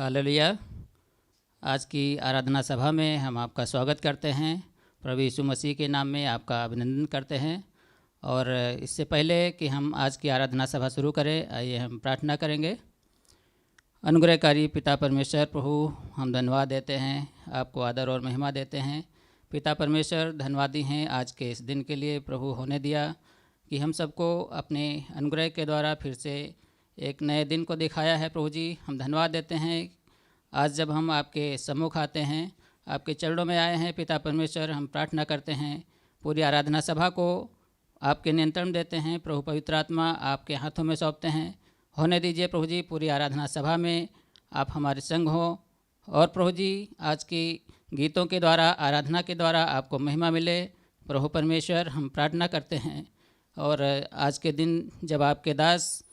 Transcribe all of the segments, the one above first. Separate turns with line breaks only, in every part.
Hallelujah. आज की आराधना सभा में हम आपका स्वागत करते हैं। प्रभु यीशु मसीह के नाम में आपका अभिनंदन करते हैं। और इससे पहले कि हम आज की आराधना सभा शुरू करें, आइए हम प्रार्थना करेंगे। अनुग्रहकारी पिता परमेश्वर प्रभु, हम धन्यवाद देते हैं, आपको आदर और महिमा देते हैं। पिता परमेश्वर धन्यवादी हैं आज के इस दिन के लिए प्रभु होने दिया कि हम सबको अपने अनुग्रह के द्वारा फिर से एक नए दिन को दिखाया है। प्रभु जी, हम धन्यवाद देते हैं आज जब हम आपके सम्मुख आते हैं, आपके चरणों में आए हैं। पिता परमेश्वर, हम प्रार्थना करते हैं पूरी आराधना सभा को आपके नियंत्रण देते हैं। प्रभु पवित्र आत्मा आपके हाथों में सौंपते हैं। होने दीजिए प्रभु जी, पूरी आराधना सभा में आप हमारे संग हो। और प्रभु जी, आज की गीतों के द्वारा, आराधना के द्वारा आपको महिमा मिले। प्रभु परमेश्वर, हम प्रार्थना करते हैं। और आज के दिन जब आपके दास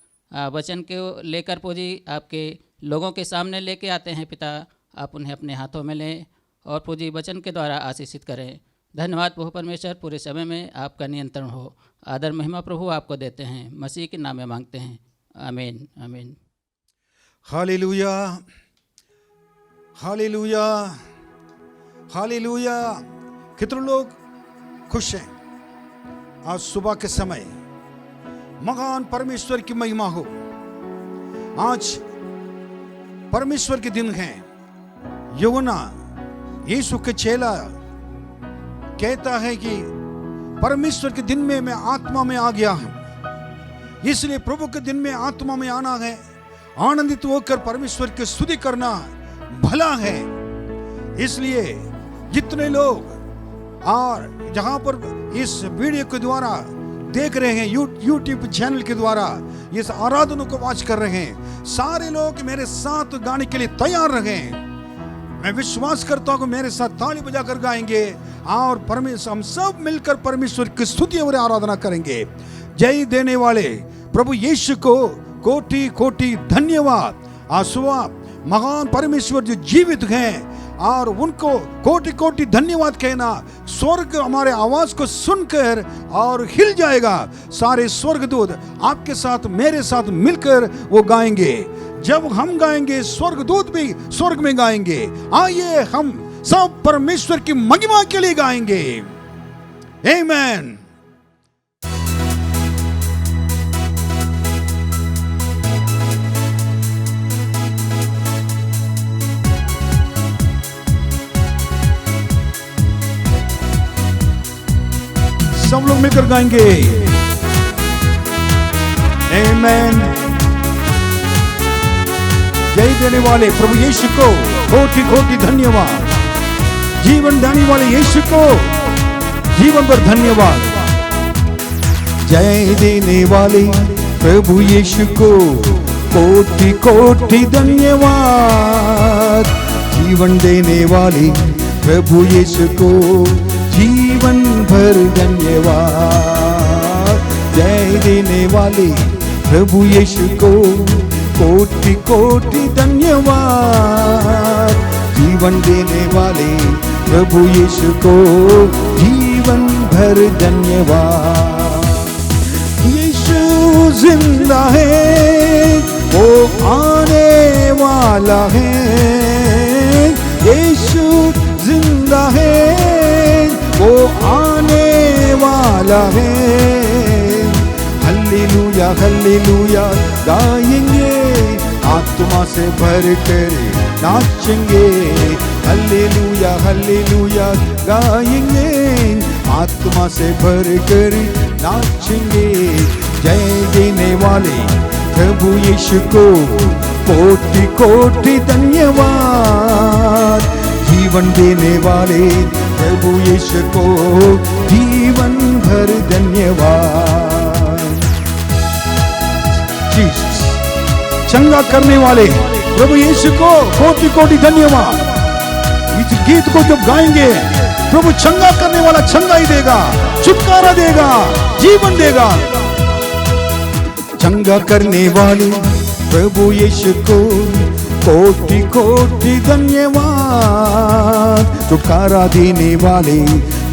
वचन के लेकर प्रभु जी आपके लोगों के सामने लेके आते हैं, पिता आप उन्हें अपने हाथों में लें और प्रभु जी वचन के द्वारा आशीषित करें। धन्यवाद प्रभु परमेश्वर, पूरे समय में आपका नियंत्रण हो। आदर महिमा प्रभु आपको देते हैं, मसीह के नाम में मांगते हैं, आमीन आमीन।
Hallelujah hallelujah hallelujah. कितने लोग खुश हैं आज सुबह के समय? महान परमेश्वर की महिमा हो। आज परमेश्वर के दिन है। यूहन्ना यीशु के चेला कहता है कि परमेश्वर के दिन में मैं आत्मा में आ गया हूं। इसलिए प्रभु के दिन में आत्मा में आना है, आनंदित होकर परमेश्वर की स्तुति करना भला है। इसलिए जितने लोग और जहां पर इस वीडियो के द्वारा देख रहे हैं, यूट्यूब चैनल के द्वारा इस आराधना को वॉच कर रहे हैं, सारे लोग मेरे साथ गाने के लिए तैयार रहें। मैं विश्वास करता हूं कि मेरे साथ ताली बजाकर गाएंगे और परमेश्वर हम सब मिलकर परमेश्वर की स्तुति और आराधना करेंगे। जय देने वाले प्रभु यीशु को कोटि कोटि धन्यवाद। आसुआ महान परमेश्वर जो जीवित हैं और उनको कोटि कोटि धन्यवाद कहना। स्वर्ग हमारे आवाज को सुनकर और हिल जाएगा। सारे स्वर्गदूत आपके साथ मेरे साथ मिलकर वो गाएंगे। जब हम गाएंगे, स्वर्गदूत भी स्वर्ग में गाएंगे। आइए हम सब परमेश्वर की महिमा के लिए गाएंगे। आमीन। सब लोग मिलकर गाएंगे। आमीन। जय देने वाले प्रभु यीशु को कोटि कोटि धन्यवाद। जीवन देने वाले यीशु को जीवन पर धन्यवाद। जय देने वाले प्रभु यीशु को कोटि कोटि धन्यवाद। जीवन देने वाले प्रभु यीशु को जीवन भर धन्यवाद। जय देने वाले प्रभु यीशु को कोटि कोटि धन्यवाद। जीवन देने वाले प्रभु यीशु को जीवन भर धन्यवाद। यीशु जिंदा है, वो आने वाला है। यीशु जिंदा है, वो आने वाला है। हल्लेलुया हल्लेलुया गाएंगे, आत्मा से भर कर नाचेंगे। हल्लेलुया हल्लेलुया गाएंगे, आत्मा से भर कर नाचेंगे। जय देने वाले प्रभु यीशु को कोटि कोटि धन्यवाद। जीवन देने वाले प्रभु यीशु को जीवन भर धन्यवाद। जीसस चंगा करने वाले प्रभु यीशु को कोटि कोटि धन्यवाद। इस गीत को जब गाएंगे, प्रभु चंगा करने वाला चंगा ही देगा, छुटकारा देगा, जीवन देगा। चंगा करने वाले प्रभु यीशु को कोटि कोटि धन्यवाद। छुटकारा देने वाले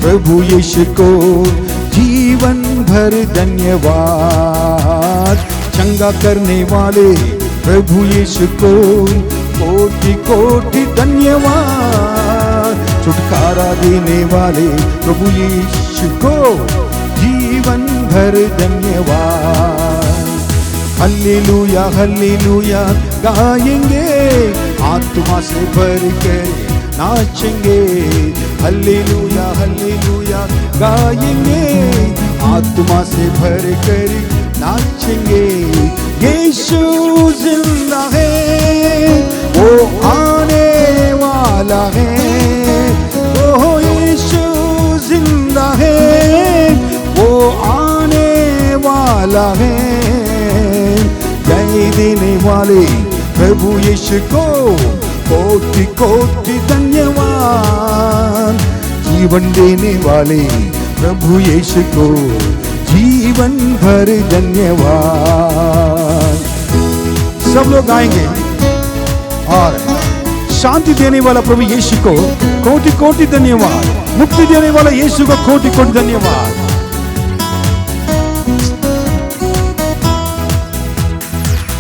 प्रभु यीशु को जीवन भर धन्यवाद। चंगा करने वाले प्रभु यीशु को कोटि कोटि कोटि धन्यवाद। छुटकारा देने वाले प्रभु यीशु को जीवन भर धन्यवाद। हल्लेलूया हल्लेलूया गाएंगे, आत्मा से भर कर नाचेंगे। हल्लेलूया हल्लेलूया गाएंगे, आत्मा से भर कर नाचेंगे। यीशु जिंदा है, वो आने वाला है। ओ यीशु जिंदा है, वो आने वाला है। जय देने वाले प्रभु यीशु को कोटि कोटि धन्यवाद। जीवन देने वाले प्रभु यीशु को जीवन भर धन्यवाद। सब लोग गाएंगे। और शांति देने वाला प्रभु यीशु को कोटि कोटि धन्यवाद। मुक्ति देने वाला यीशु को कोटि कोटि धन्यवाद।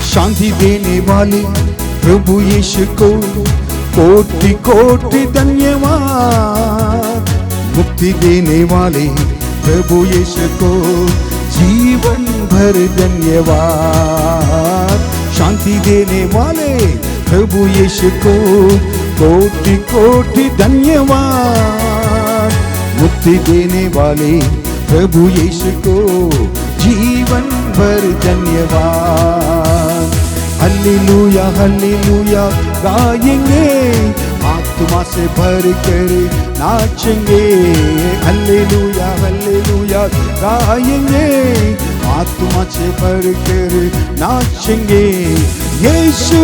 शांति देने वाले प्रभु यीशु को कोटि कोटि धन्यवाद। मुक्ति देने वाले प्रभु यीशु को जीवन भर धन्यवाद। शांति देने वाले प्रभु यीशु को कोटि कोटि धन्यवाद। मुक्ति देने वाले प्रभु यीशु को जीवन भर धन्यवाद। हल्लेलूया हल्लेलूया गाएंगे, आत्मा से भर कर नाचेंगे। हल्लेलूया हल्लेलूया गाएंगे, आत्मा से भर कर नाचेंगे। यीशु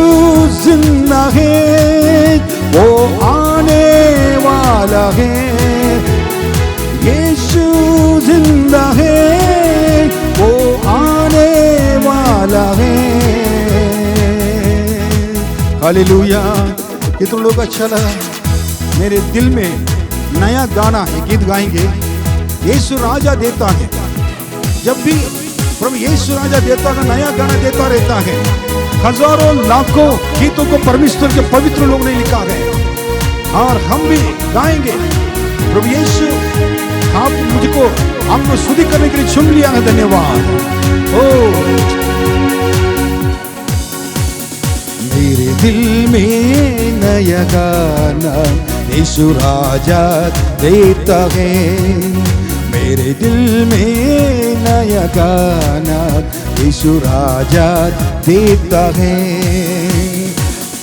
जिंदा है, वो आने वाला है। यीशु जिंदा है, वो आने वाला है। हालेलुया। कितने लोग अच्छा लगा? मेरे दिल में नया गाना है, गीत गाएंगे। यीशु राजा देता है। जब भी प्रभु यीशु राजा देता है, नया गाना देता रहता है। हजारों लाखों गीतों को परमेश्वर के पवित्र लोग ने लिखा है, और हम भी गाएंगे। प्रभु यीशु आप मुझको हमको स्तुति करने के लिए चुन लिया है। धन्यवाद। ओ मेरे दिल में नया गाना यीशु राजा देता है। मेरे दिल में नया गाना यीशु राजा देता है।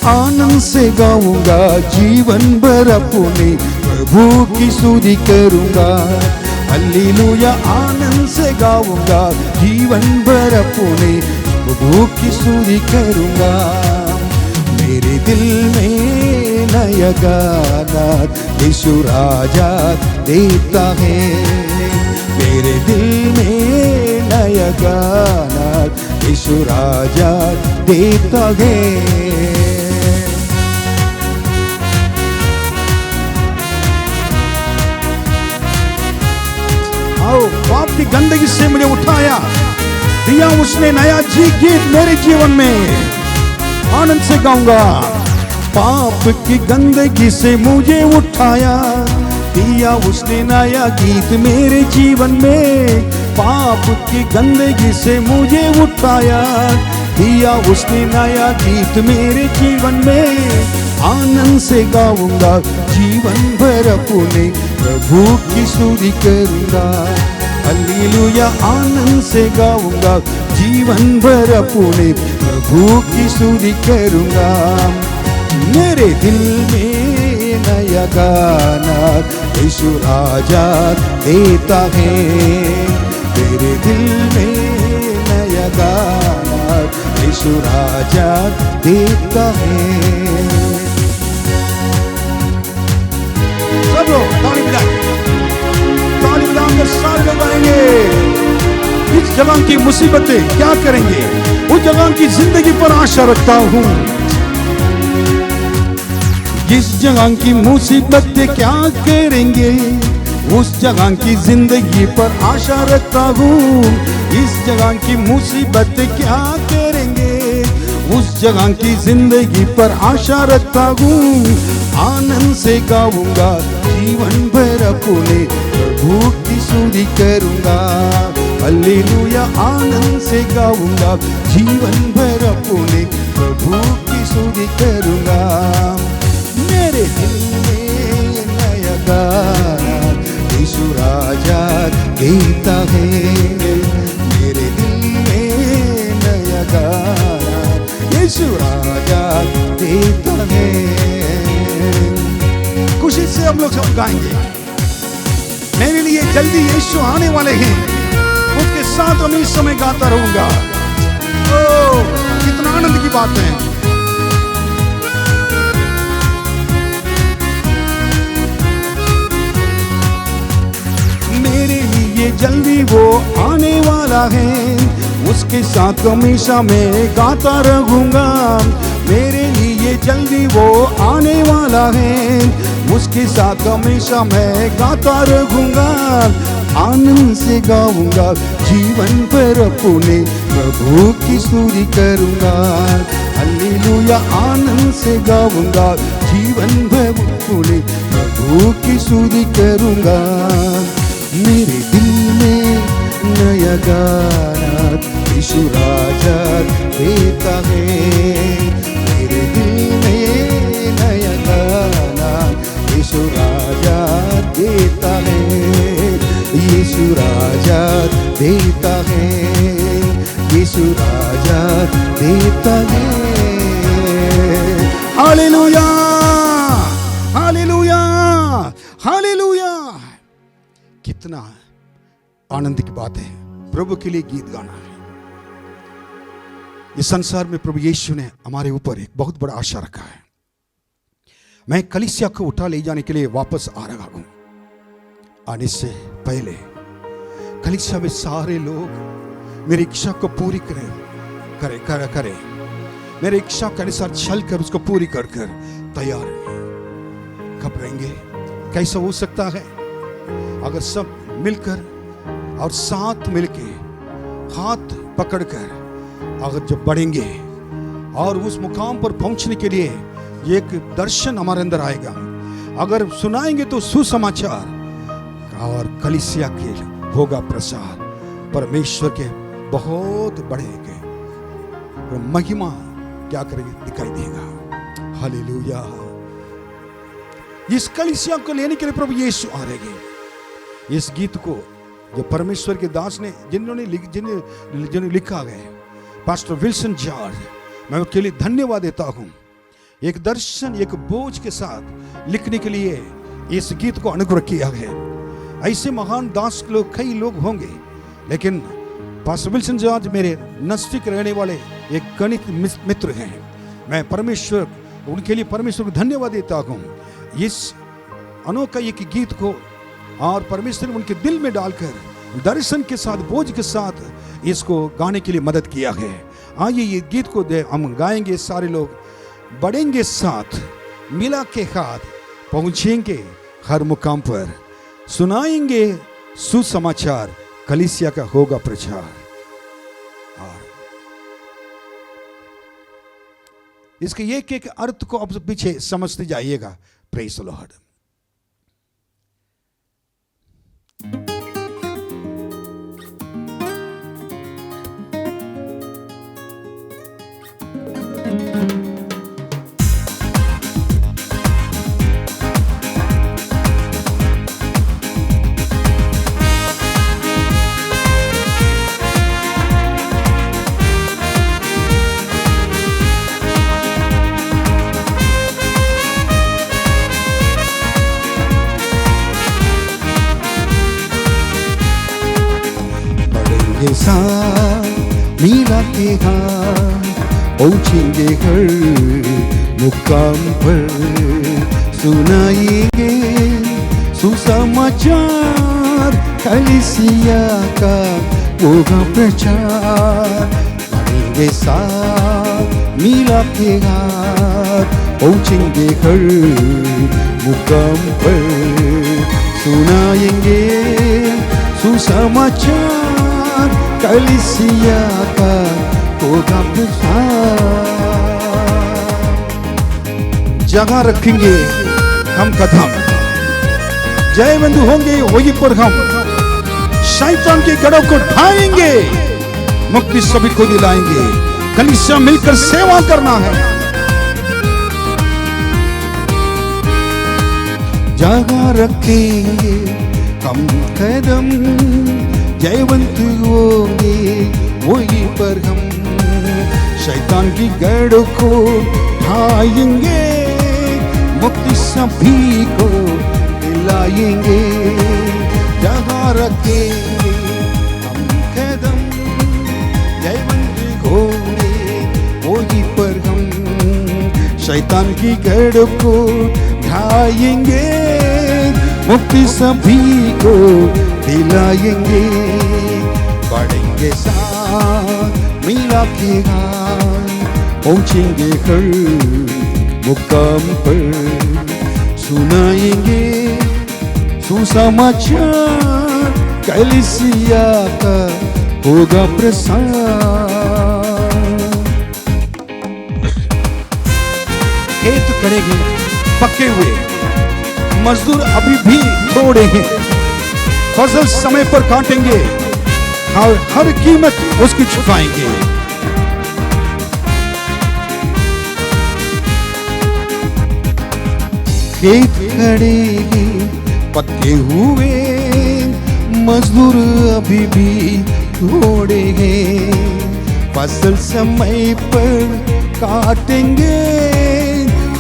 आनंद से गाऊंगा जीवन भर अपने प्रभु की स्तुति करूंगा। हालेलुया। आनंद से गाऊंगा जीवन भर अपने प्रभु की स्तुति करूंगा। मेरे दिल में नया गाना यीशु राजा देता है। मेरे दिल में नया गाना यीशु राजा देता है। आओ, पाप की गंदगी से मुझे उठाया, दिया उसने नया गीत मेरे जीवन में। आनंद से गाऊंगा। पाप की गंदगी से मुझे उठाया, दिया उसने नया गीत मेरे जीवन में। पाप की गंदगी से मुझे उठाया, दिया उसने नया गीत मेरे जीवन में। आनंद से गाऊंगा जीवन भर अपने प्रभु की स्तुति करूंगा। हालेलुया। आनंद से गाऊंगा जीवन भर अपने प्रभु की स्तुति करूंगा। मेरे दिल में नया गाना यीशु राजा देता है। मेरे दिल में नया गाना यीशु राजा देता है। सब लोग ताली बजाकर सारे लोग गाएंगे। इस जवान की मुसीबतें क्या करेंगे, उस जवान की जिंदगी पर आशा रखता हूँ। जिस जगह की मुसीबतें क्या करेंगे, उस जगह की जिंदगी पर आशा रखता हूँ। इस जगह की मुसीबतें क्या करेंगे, उस जगह की जिंदगी पर आशा रखता हूँ। आनंद से गाऊंगा जीवन भर अपने प्रभु की स्तुति करूंगा। हालेलुया, आनंद से गाऊंगा जीवन भर अपने प्रभु की स्तुति करूंगा। मेरे दिल में नया गाना यीशु राजा देता है। मेरे दिल में नया गाना यीशु राजा देता है। खुशी से हम लोग सब गाएंगे। मेरे लिए जल्दी यीशु आने वाले हैं, उसके साथ मैं इस समय गाता रहूंगा। ओ कितना आनंद की बात है। मेरे लिए जल्दी वो आने वाला है, उसके साथ हमेशा मैं गाता रहूंगा। मेरे लिए जल्दी वो आने वाला है, उसके साथ हमेशा मैं गाता रहूंगा। आनंद से गाऊंगा जीवन भर अपने प्रभु की स्तुति करूंगा। हालेलुया, आनंद से गाऊंगा जीवन भर अपने प्रभु की स्तुति करूंगा। मेरे दिल में नया गाना यीशु राजा देता है। मेरे दिल में नया गाना यीशु राजा देता है। यीशु राजा देता है, यीशु राजा देता है। Hallelujah, hallelujah, hallelujah. कितना आनंद की बात है प्रभु के लिए गीत गाना है। इस संसार में प्रभु यीशु ने हमारे ऊपर एक बहुत बड़ा आशा रखा है। मैं कलीसिया को उठा ले जाने के लिए वापस आ रहा हूं। आने से पहले कलीसिया में सारे लोग मेरी इच्छा को पूरी करें। मेरे इच्छा के अनुसार चल कर उसको पूरी कर तैयार हैं। कब रहेंगे? कैसा हो सकता है अगर सब मिलकर और साथ मिलके हाथ पकड़कर अगर जब बढ़ेंगे और उस मुकाम पर पहुंचने के लिए एक दर्शन हमारे अंदर आएगा। अगर सुनाएंगे तो सुसमाचार और कलीसिया के होगा प्रसार। परमेश्वर के बहुत बड़े के महिमा क्या करेंगे दिखाई देगा। हालेलुया। इस कलीसिया को लेने के लिए प्रभु यीशु आ रहे हैं। इस गीत को जो परमेश्वर के दास ने जिन्होंने लिखा है पास्टर विल्सन जॉर्ज, मैं उनके लिए धन्यवाद देता हूं। एक दर्शन एक बोझ के साथ लिखने के लिए इस गीत को अनुग्रह किया है। ऐसे महान दास लोग कई लोग होंगे, लेकिन पास्टर विल्सन जॉर्ज मेरे नजदीक रहने वाले एक गणित मित्र हैं। मैं परमेश्वर उनके लिए परमेश्वर को धन्यवाद देता हूं। इस अनोखा एक गीत को और परमेश्वर ने उनके दिल में डालकर दर्शन के साथ बोझ के साथ इसको गाने के लिए मदद किया है। आइए ये गीत को हम गाएंगे। सारे लोग बढ़ेंगे साथ, मिला के हाथ पहुंचेंगे हर मुकाम पर, सुनाएंगे सुसमाचार, कलीसिया का होगा प्रचार। और इसके एक एक अर्थ को अब पीछे समझते जाइएगा। Praise the Lord. साथ मिला के हाथ पहुंचेंगे हर मुकाम पर, सुनाएंगे सुसमाचार, कलीसिया का होगा प्रचार। बढ़ेंगे साथ मिला के हाथ पहुंचेंगे हर मुकाम पर, सुनाएंगे सुसमाचार, कलीसिया का होगा प्रचार। जगह रखेंगे हम कदम, जयवंत होंगे वहीं पर हम शैतान के गढ़ों को ढाएंगे, मुक्ति सभी को दिलाएंगे। कलीसिया मिलकर सेवा करना है। जगह रखेंगे हम कदम, जयवंत होंगे वहीं पर हम शैतान की गढ़ को ढाएंगे, मुक्ति सभी को दिलाएंगे। जगह रखेंगे हम कदम, जयवंत होंगे वहीं पर हम शैतान की गढ़ को ढाएंगे, मुक्ति सभी को दिलाएंगे। बढ़ेंगे साथ मिला के हाथ, पहुंचेंगे हर मुकाम पर, सुनाएंगे सुसमाचार, कलीसिया का होगा प्रसार। खेत करेंगे पके हुए, मजदूर अभी भी थोड़े हैं, फसल समय पर काटेंगे और हर कीमत उसकी चुकाएंगे। खेत खड़ेंगे पके हुए, मजदूर अभी भी थोड़े हैं, फसल समय पर काटेंगे,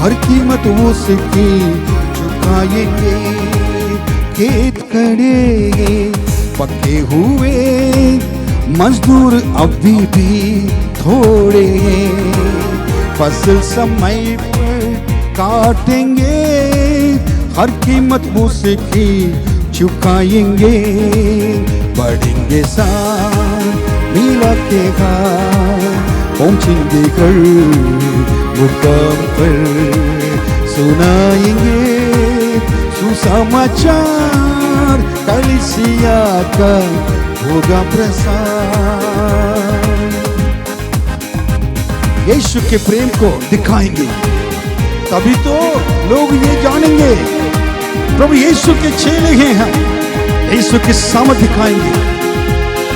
हर कीमत उसकी चुकाएंगे। खेत खड़े पके हुए, मजदूर अभी भी थोड़े हैं, फसल समय पर काटेंगे, हर कीमत उसकी चुकाएंगे। बढ़ेंगे साथ मिला के हाथ, पहुंचेंगे घर मुकाम पर, सुनाएंगे सुसमाचार, कलीसिया का होगा प्रसार। यीशु के प्रेम को दिखाएंगे, तभी तो लोग ये जानेंगे प्रभु यीशु के चेले हैं हम। यीशु की सामर्थ दिखाएंगे,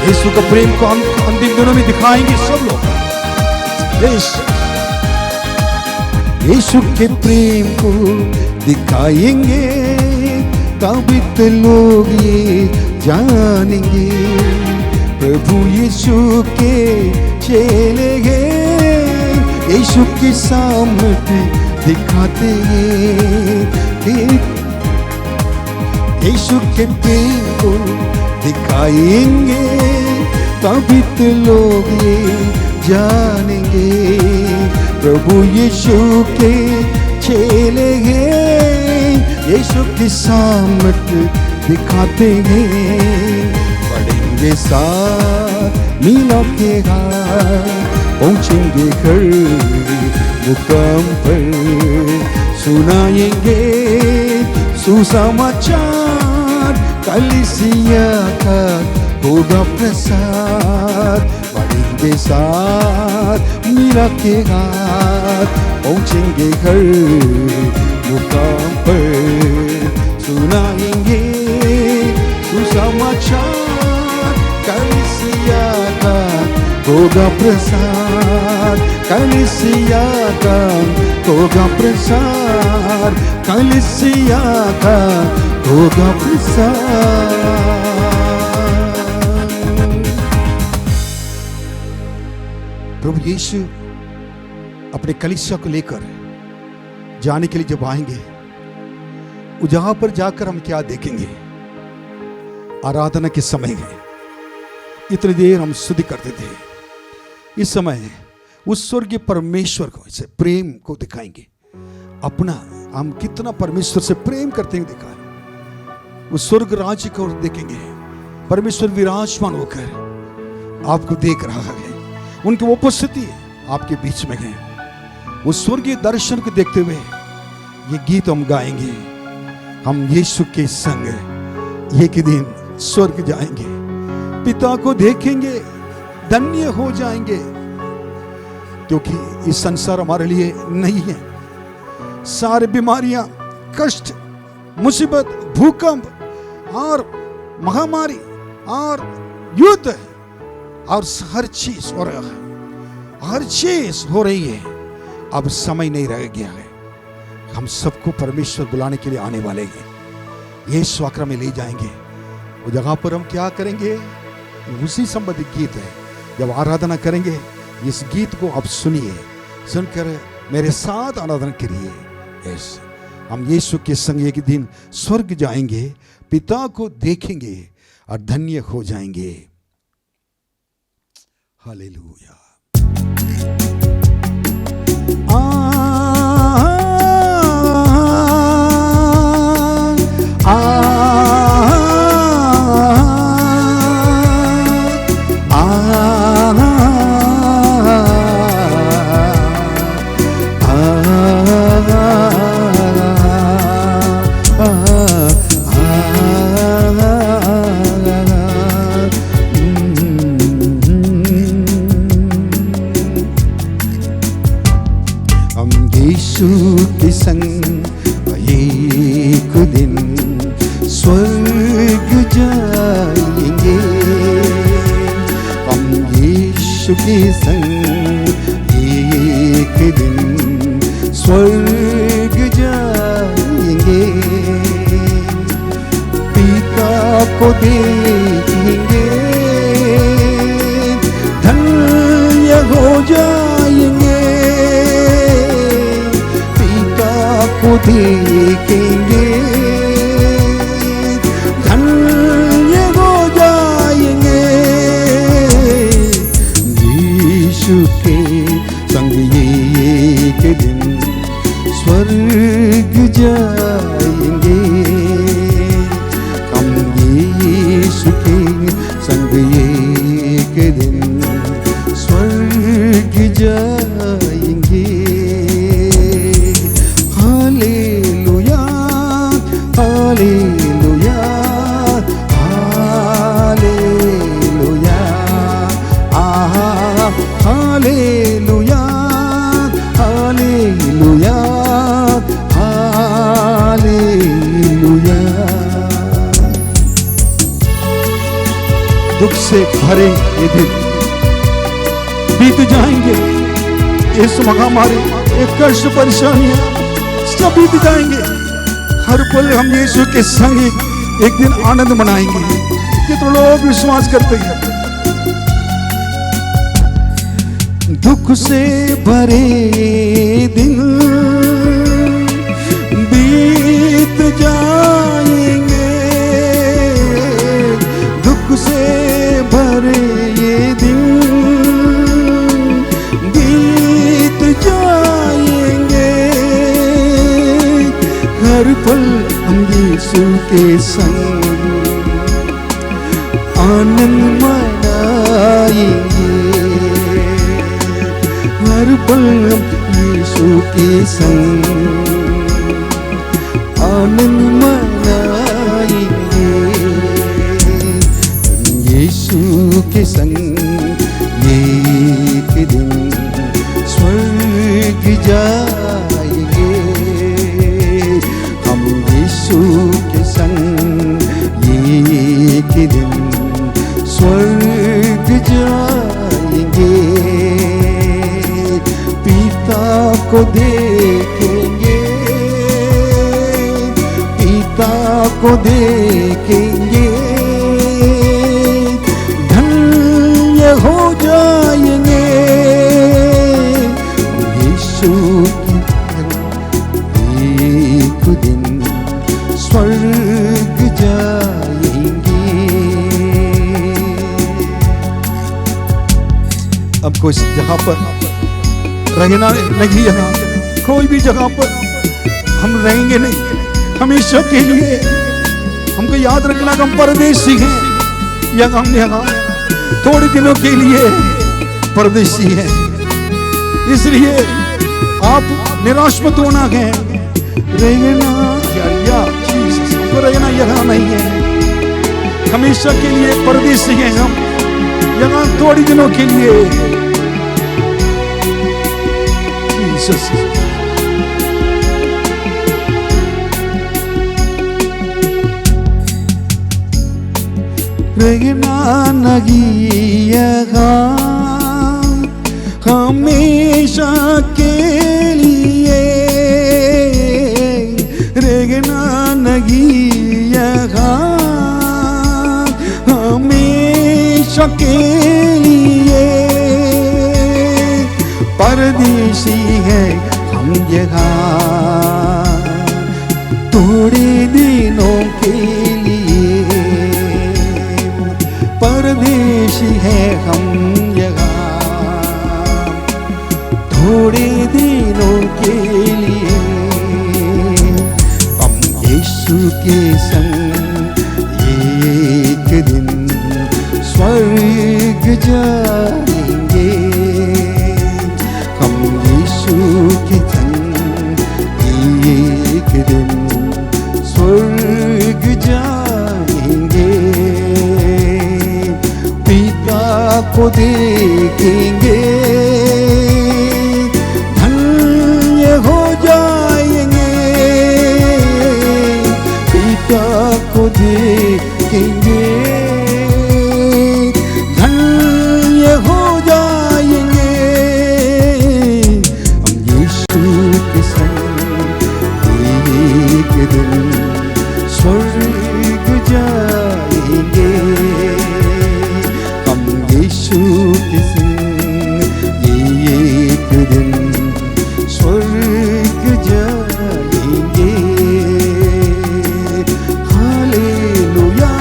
यीशु का प्रेम को हम अंतिम दिनों में दिखाएंगे सब लोग। यीशु के प्रेम को दिखाएंगे, तभी तो लोग ये जानेंगे प्रभु यीशु के चेले हैं। यीशु की सामर्थ दिखाते हैं, यीशु के प्रेम को दिखाएंगे, तभी तो लोग ये जानेंगे प्रभु यीशु के चेले हैं। यीशु की सामर्थ दिखाते हैं, बढ़ेंगे साथ मिला के हाथ, पहुंचेंगे घर मुकाम पर, सुनाएंगे सुसमाचार, कलीसिया का होगा प्रसार। बढ़ेंगे साथ मिला के हाथ, पहुंचेंगे घर मुकाम पर, सुनाएंगे सुसमाचार, कलीसिया का होगा प्रसार, कलीसिया का होगा प्रसार, कलीसिया का होगा प्रसार। प्रभु यीशु अपने कलीसिया को लेकर जाने के लिए जब आएंगे, जहां पर जाकर हम क्या देखेंगे? आराधना के समय है, इतनी देर हम स्तुति करते थे, इस समय उस स्वर्गीय परमेश्वर को इसे प्रेम को दिखाएंगे। अपना हम कितना परमेश्वर से प्रेम करते हैं दिखाएं। उस स्वर्ग राज्य को देखेंगे, परमेश्वर विराजमान होकर आपको देख रहा है, उनकी उपस्थिति आपके बीच में है। उस स्वर्गीय दर्शन को देखते हुए ये गीत हम गाएंगे, हम यीशु के संग एक दिन स्वर्ग जाएंगे, पिता को देखेंगे, धन्य हो जाएंगे, क्योंकि इस संसार हमारे लिए नहीं है, सारी बीमारियां, कष्ट, मुसीबत, भूकंप और महामारी और युद्ध और हर चीज हो रहा है, हर चीज हो रही है। अब समय नहीं रह गया है। हम सबको परमेश्वर बुलाने के लिए आने वाले हैं। यीशु आक्रम में ले जाएंगे। वो जगह पर हम क्या करेंगे, उसी संबंधित गीत है। जब आराधना करेंगे इस गीत को आप सुनिए, सुनकर मेरे साथ आराधना करिए। हम यीशु के संग एक दिन स्वर्ग जाएंगे, पिता को देखेंगे और धन्य हो जाएंगे। हालेलुया। यीशु के संग एक दिन स्वर्ग जाएंगे। हम यीशु के संग एक दिन स्वर्ग जाएंगे। पिता को देखेंगे, धन्य हो जाएंगे। को देखेंगे, धन्य हो जाएंगे। यीशु के संग एक दिन स्वर्ग जाएंगे। हम यीशु के संग एक दिन स्वर्ग जाएंगे। Hallelujah, hallelujah, hallelujah, hallelujah, hallelujah, hallelujah. दुख से भरे ये दिन बीत जाएंगे। इस महामारी, एक कष्ट, परेशानियां सब बीत जाएंगे। हर पल हम यीशु के संग एक दिन आनंद मनाएंगे। कितने लोग विश्वास करते हैं। दुख से भरे दिन बीत जाएंगे। दुख से भरे ये दिन बीत जाएंगे। हर पल हम यीशु के संग आनंद मनाएंगे। हर पल हम यीशु के संग आनंद मनाएंगे। यीशु के संग एक दिन स्वर्ग जाएंगे। हम यीशु के संग एक दिन स्वर्ग जाएंगे। पिता को देखेंगे, पिता को देखेंगे, धन्य हो जाएंगे। यीशु की एक दिन स्वर्ग जाएंगे। अब कोई जगह पर रहना नहीं, यहाँ कोई भी जगह पर हम रहेंगे नहीं। हमेशा के लिए हमको याद रखना कि हम परदेसी हैं। यहाँ हम यहाँ थोड़े दिनों के लिए परदेसी हैं। इसलिए आप निराश मत होना है। रहना रहना यहाँ नहीं है। हमेशा के लिए परदेसी हैं हम, यहाँ थोड़ी दिनों के लिए। रहना नहीं हमेशा के लिए, रहना नहीं हमेशा के लिए। परदेसी है हम यहाँ थोड़े दिनों के लिए, परदेसी है हम यहाँ थोड़े दिनों के लिए। हम यीशु के संग एक दिन स्वर्ग जाएंगे, हम यीशु के संग एक दिन स्वर्ग जाएंगे। पिता को देखेंगे, धन्य हो जाएंगे। पिता को देखेंगे, धन्य हो जाएंगे। हम यीशु के संग एक दिन स्वर्ग जाएंगे, हम यीशु के संग एक दिन स्वर्ग जाएंगे। Hallelujah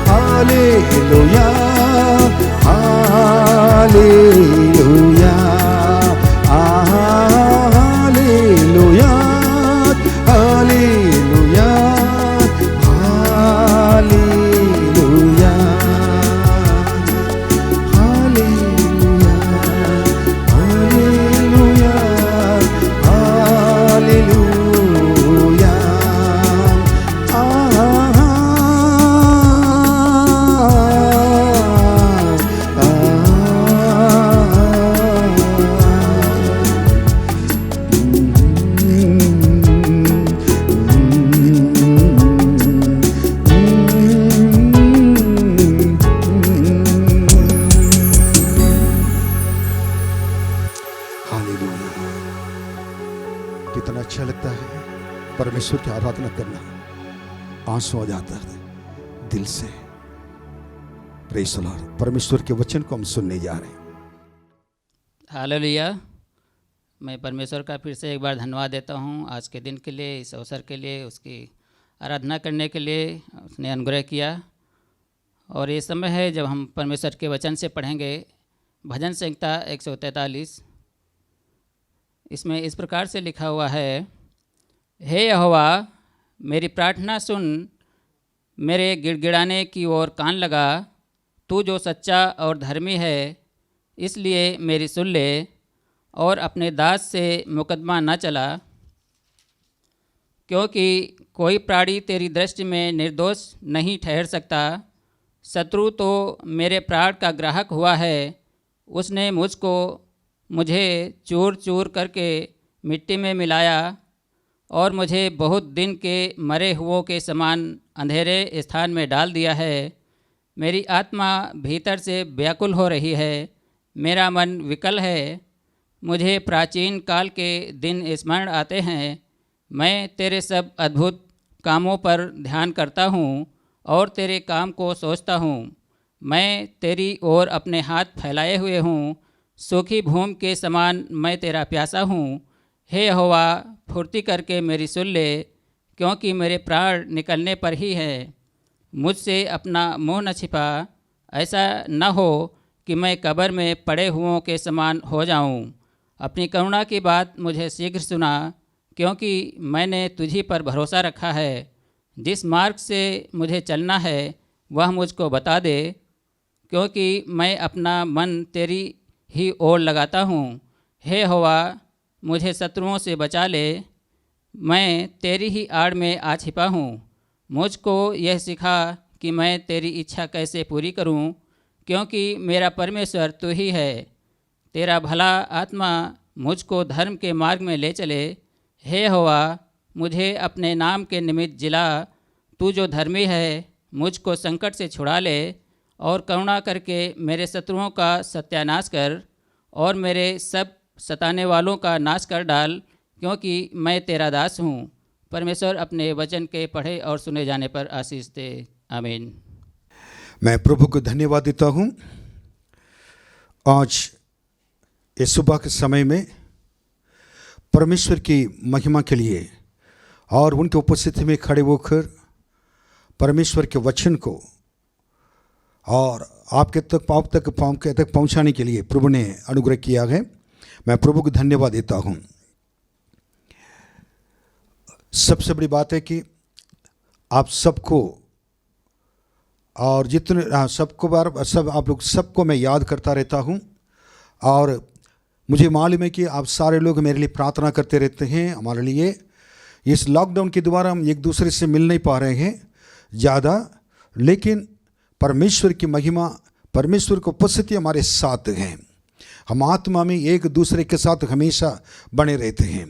hallelujah hallelujah hallelujah hallelujah hallelujah hallelujah hallelujah hallelujah. कितना अच्छा लगता है परमेश्वर की आराधना करना, आंसू आ जाता है दिल से। Praise the Lord. परमेश्वर के वचन को हम सुनने जा रहे हैं।
हालेलुया। मैं परमेश्वर का फिर से एक बार धन्यवाद देता हूँ आज के दिन के लिए, इस अवसर के लिए, उसकी आराधना करने के लिए उसने अनुग्रह किया। और ये समय है जब हम परमेश्वर के वचन से पढ़ेंगे भजन संहिता 143। इसमें इस प्रकार से लिखा हुआ है, हे यहोवा मेरी प्रार्थना सुन, मेरे गिड़गिड़ाने की ओर कान लगा। तू जो सच्चा और धर्मी है, इसलिए मेरी सुन ले और अपने दास से मुकदमा न चला, क्योंकि कोई प्राणी तेरी दृष्टि में निर्दोष नहीं ठहर सकता। शत्रु तो मेरे प्राण का ग्राहक हुआ है, उसने मुझे चूर चूर करके मिट्टी में मिलाया और मुझे बहुत दिन के मरे हुओं के समान अंधेरे स्थान में डाल दिया है। मेरी आत्मा भीतर से व्याकुल हो रही है, मेरा मन विकल है। मुझे प्राचीन काल के दिन स्मरण आते हैं। मैं तेरे सब अद्भुत कामों पर ध्यान करता हूँ और तेरे काम को सोचता हूँ। मैं तेरी ओर अपने हाथ फैलाए हुए हूँ, सूखी भूमि के समान मैं तेरा प्यासा हूँ। हे यहोवा फुर्ती करके मेरी सुन ले, क्योंकि मेरे प्राण निकलने पर ही है। मुझसे अपना मुँह न छिपा, ऐसा न हो कि मैं कब्र में पड़े हुओं के समान हो जाऊँ। अपनी करुणा की बात मुझे शीघ्र सुना, क्योंकि मैंने तुझी पर भरोसा रखा है। जिस मार्ग से मुझे चलना है वह मुझको बता दे, क्योंकि मैं अपना मन तेरी ही ओर लगाता हूँ। हे यहोवा मुझे शत्रुओं से बचा ले, मैं तेरी ही आड़ में आ छिपा हूँ। मुझको यह सिखा कि मैं तेरी इच्छा कैसे पूरी करूँ, क्योंकि मेरा परमेश्वर तू ही है। तेरा भला आत्मा मुझको धर्म के मार्ग में ले चले। हे यहोवा मुझे अपने नाम के निमित्त जिला, तू जो धर्मी है मुझको संकट से छुड़ा ले और करुणा करके मेरे शत्रुओं का सत्यानाश कर और मेरे सब सताने वालों का नाश कर डाल, क्योंकि मैं तेरा दास हूँ। परमेश्वर अपने वचन के पढ़े और सुने जाने पर आशीष दे। आमीन।
मैं प्रभु को धन्यवाद देता हूँ। आज इस सुबह के समय में परमेश्वर की महिमा के लिए और उनके उपस्थिति में खड़े होकर परमेश्वर के वचन को और आपके तक पहुंचाने के लिए प्रभु ने अनुग्रह किया है। मैं प्रभु को धन्यवाद देता हूं। सबसे बड़ी बात है कि आप सबको और जितने सबको बार सब आप लोग सबको मैं याद करता रहता हूं और मुझे मालूम है कि आप सारे लोग मेरे लिए प्रार्थना करते रहते हैं हमारे लिए। इस लॉकडाउन के द्वारा हम एक दूसरे से मिल नहीं पा रहे हैं ज़्यादा, लेकिन परमेश्वर की महिमा, परमेश्वर की उपस्थिति हमारे साथ हैं। हम आत्मा में एक दूसरे के साथ हमेशा बने रहते हैं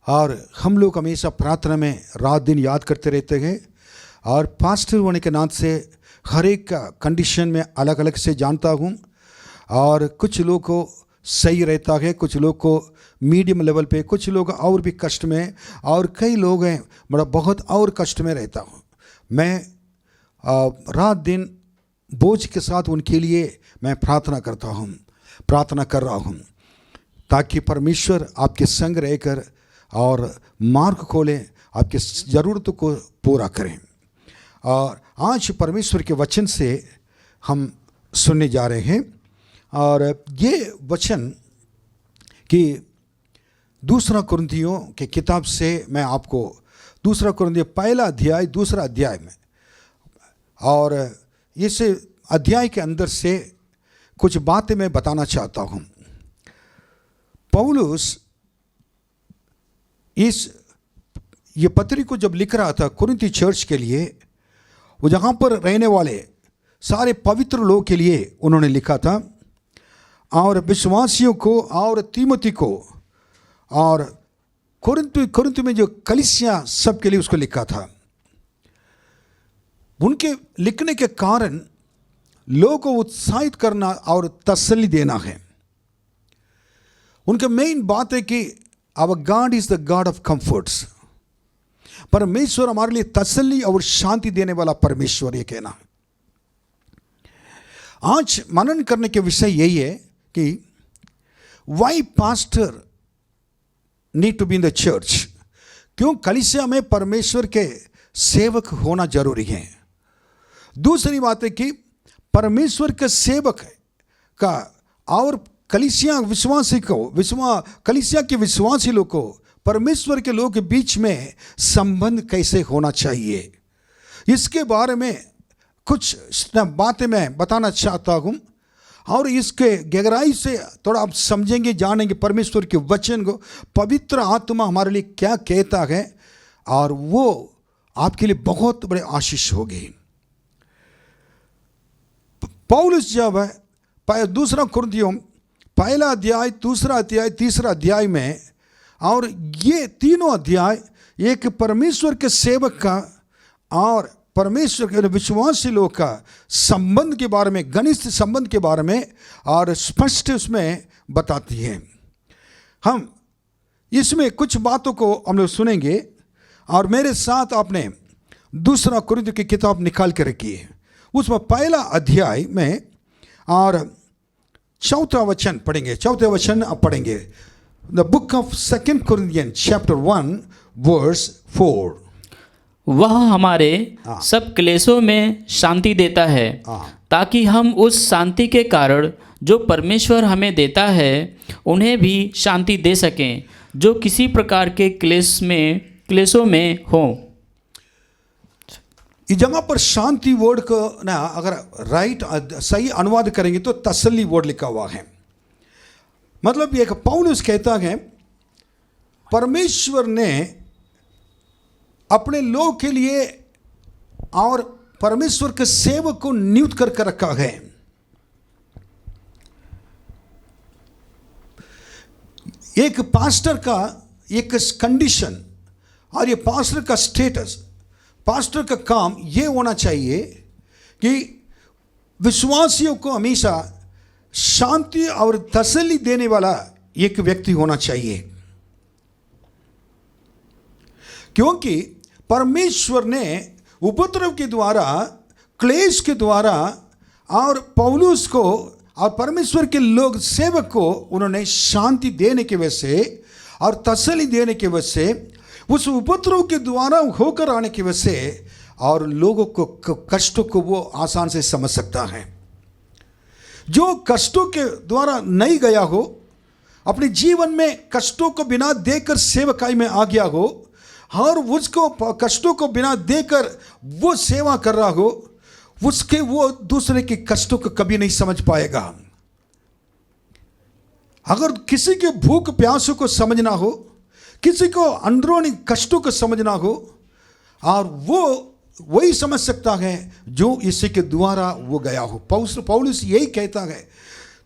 और हम लोग हमेशा प्रार्थना में रात दिन याद करते रहते हैं। और पास्टर होने के नाते से हर एक का कंडीशन में अलग अलग से जानता हूँ और कुछ लोग को सही रहता है, कुछ लोग को मीडियम लेवल पे, कुछ लोग और भी कष्ट में, और कई लोग हैं बड़ा बहुत और कष्ट में रहता हूँ। मैं रात दिन बोझ के साथ उनके लिए मैं प्रार्थना कर रहा हूँ ताकि परमेश्वर आपके संग रहकर और मार्ग खोलें, आपके ज़रूरतों को पूरा करें। और आज परमेश्वर के वचन से हम सुनने जा रहे हैं और ये वचन कि दूसरा कुरिन्थियों के किताब से मैं आपको दूसरा कुरिन्थियों पहला अध्याय दूसरा अध्याय में और इस अध्याय के अंदर से कुछ बातें मैं बताना चाहता हूँ। पौलुस ये पत्री को जब लिख रहा था कुरिन्थी चर्च के लिए, वो जहाँ पर रहने वाले सारे पवित्र लोग के लिए उन्होंने लिखा था और विश्वासियों को और तीमुथी को और कुरिन्थ में जो कलीसिया सब के लिए उसको लिखा था। उनके लिखने के कारण लोगों को उत्साहित करना और तसल्ली देना है। उनका मेन बात है कि our God is the God of comforts. परमेश्वर हमारे लिए तसल्ली और शांति देने वाला परमेश्वर, ये कहना है। आज मनन करने के विषय यही है कि why pastor need to be in the church. क्यों कलीसिया में परमेश्वर के सेवक होना जरूरी है। दूसरी बात है कि परमेश्वर के सेवक का और कलीसिया विश्वासी को कलीसिया के विश्वासी लोग को परमेश्वर के लोग के बीच में संबंध कैसे होना चाहिए, इसके बारे में कुछ बातें मैं बताना चाहता हूँ और इसके गहराई से थोड़ा आप समझेंगे, जानेंगे परमेश्वर के वचन को, पवित्र आत्मा हमारे लिए क्या कहता है और वो आपके लिए बहुत बड़े आशीष होगी। पौलुस जब दूसरा कुरिन्थियों पहला अध्याय दूसरा अध्याय तीसरा अध्याय में और ये तीनों अध्याय एक परमेश्वर के सेवक का और परमेश्वर के विश्वासी लोग का संबंध के बारे में, घनिष्ठ संबंध के बारे में और स्पष्ट उसमें बताती है। हम इसमें कुछ बातों को हम लोग सुनेंगे और मेरे साथ आपने दूसरा कुरिन्थ की किताब निकाल के रखी है। उसमें पहला अध्याय में और चौथा वचन पढ़ेंगे। चौथे वचन आप पढ़ेंगे the book of 2 Corinthians chapter 1 verse 4।
वह हमारे सब क्लेशों में शांति देता है ताकि हम उस शांति के कारण जो परमेश्वर हमें देता है उन्हें भी शांति दे सकें जो किसी प्रकार के क्लेशों में हो।
इस जगह पर शांति वर्ड को ना अगर राइट सही अनुवाद करेंगे तो तसल्ली वर्ड लिखा हुआ है। मतलब एक पौलुस कहता है परमेश्वर ने अपने लोग के लिए और परमेश्वर के सेवक को नियुक्त करके रखा है। एक पास्टर का एक कंडीशन और ये पास्टर का स्टेटस पास्टर का काम ये होना चाहिए कि विश्वासियों को हमेशा शांति और तसल्ली देने वाला एक व्यक्ति होना चाहिए, क्योंकि परमेश्वर ने उपद्रव के द्वारा, क्लेश के द्वारा और पौलुस को और परमेश्वर के लोग सेवक को उन्होंने शांति देने की वजह से और तसल्ली देने की वजह से, उस उपद्रव के द्वारा होकर आने की वजह से और लोगों को कष्टों को वो आसान से समझ सकता है। जो कष्टों के द्वारा नहीं गया हो, अपने जीवन में कष्टों को बिना देकर सेवकाई में आ गया हो और उसको कष्टों को बिना देकर वो सेवा कर रहा हो, उसके वो दूसरे के कष्टों को कभी नहीं समझ पाएगा। अगर किसी के भूख प्यासों को समझना हो, किसी को अंदरूनी कष्टों को समझना हो, और वो वही समझ सकता है जो इसी के द्वारा वो गया हो। पौलुस यही कहता है,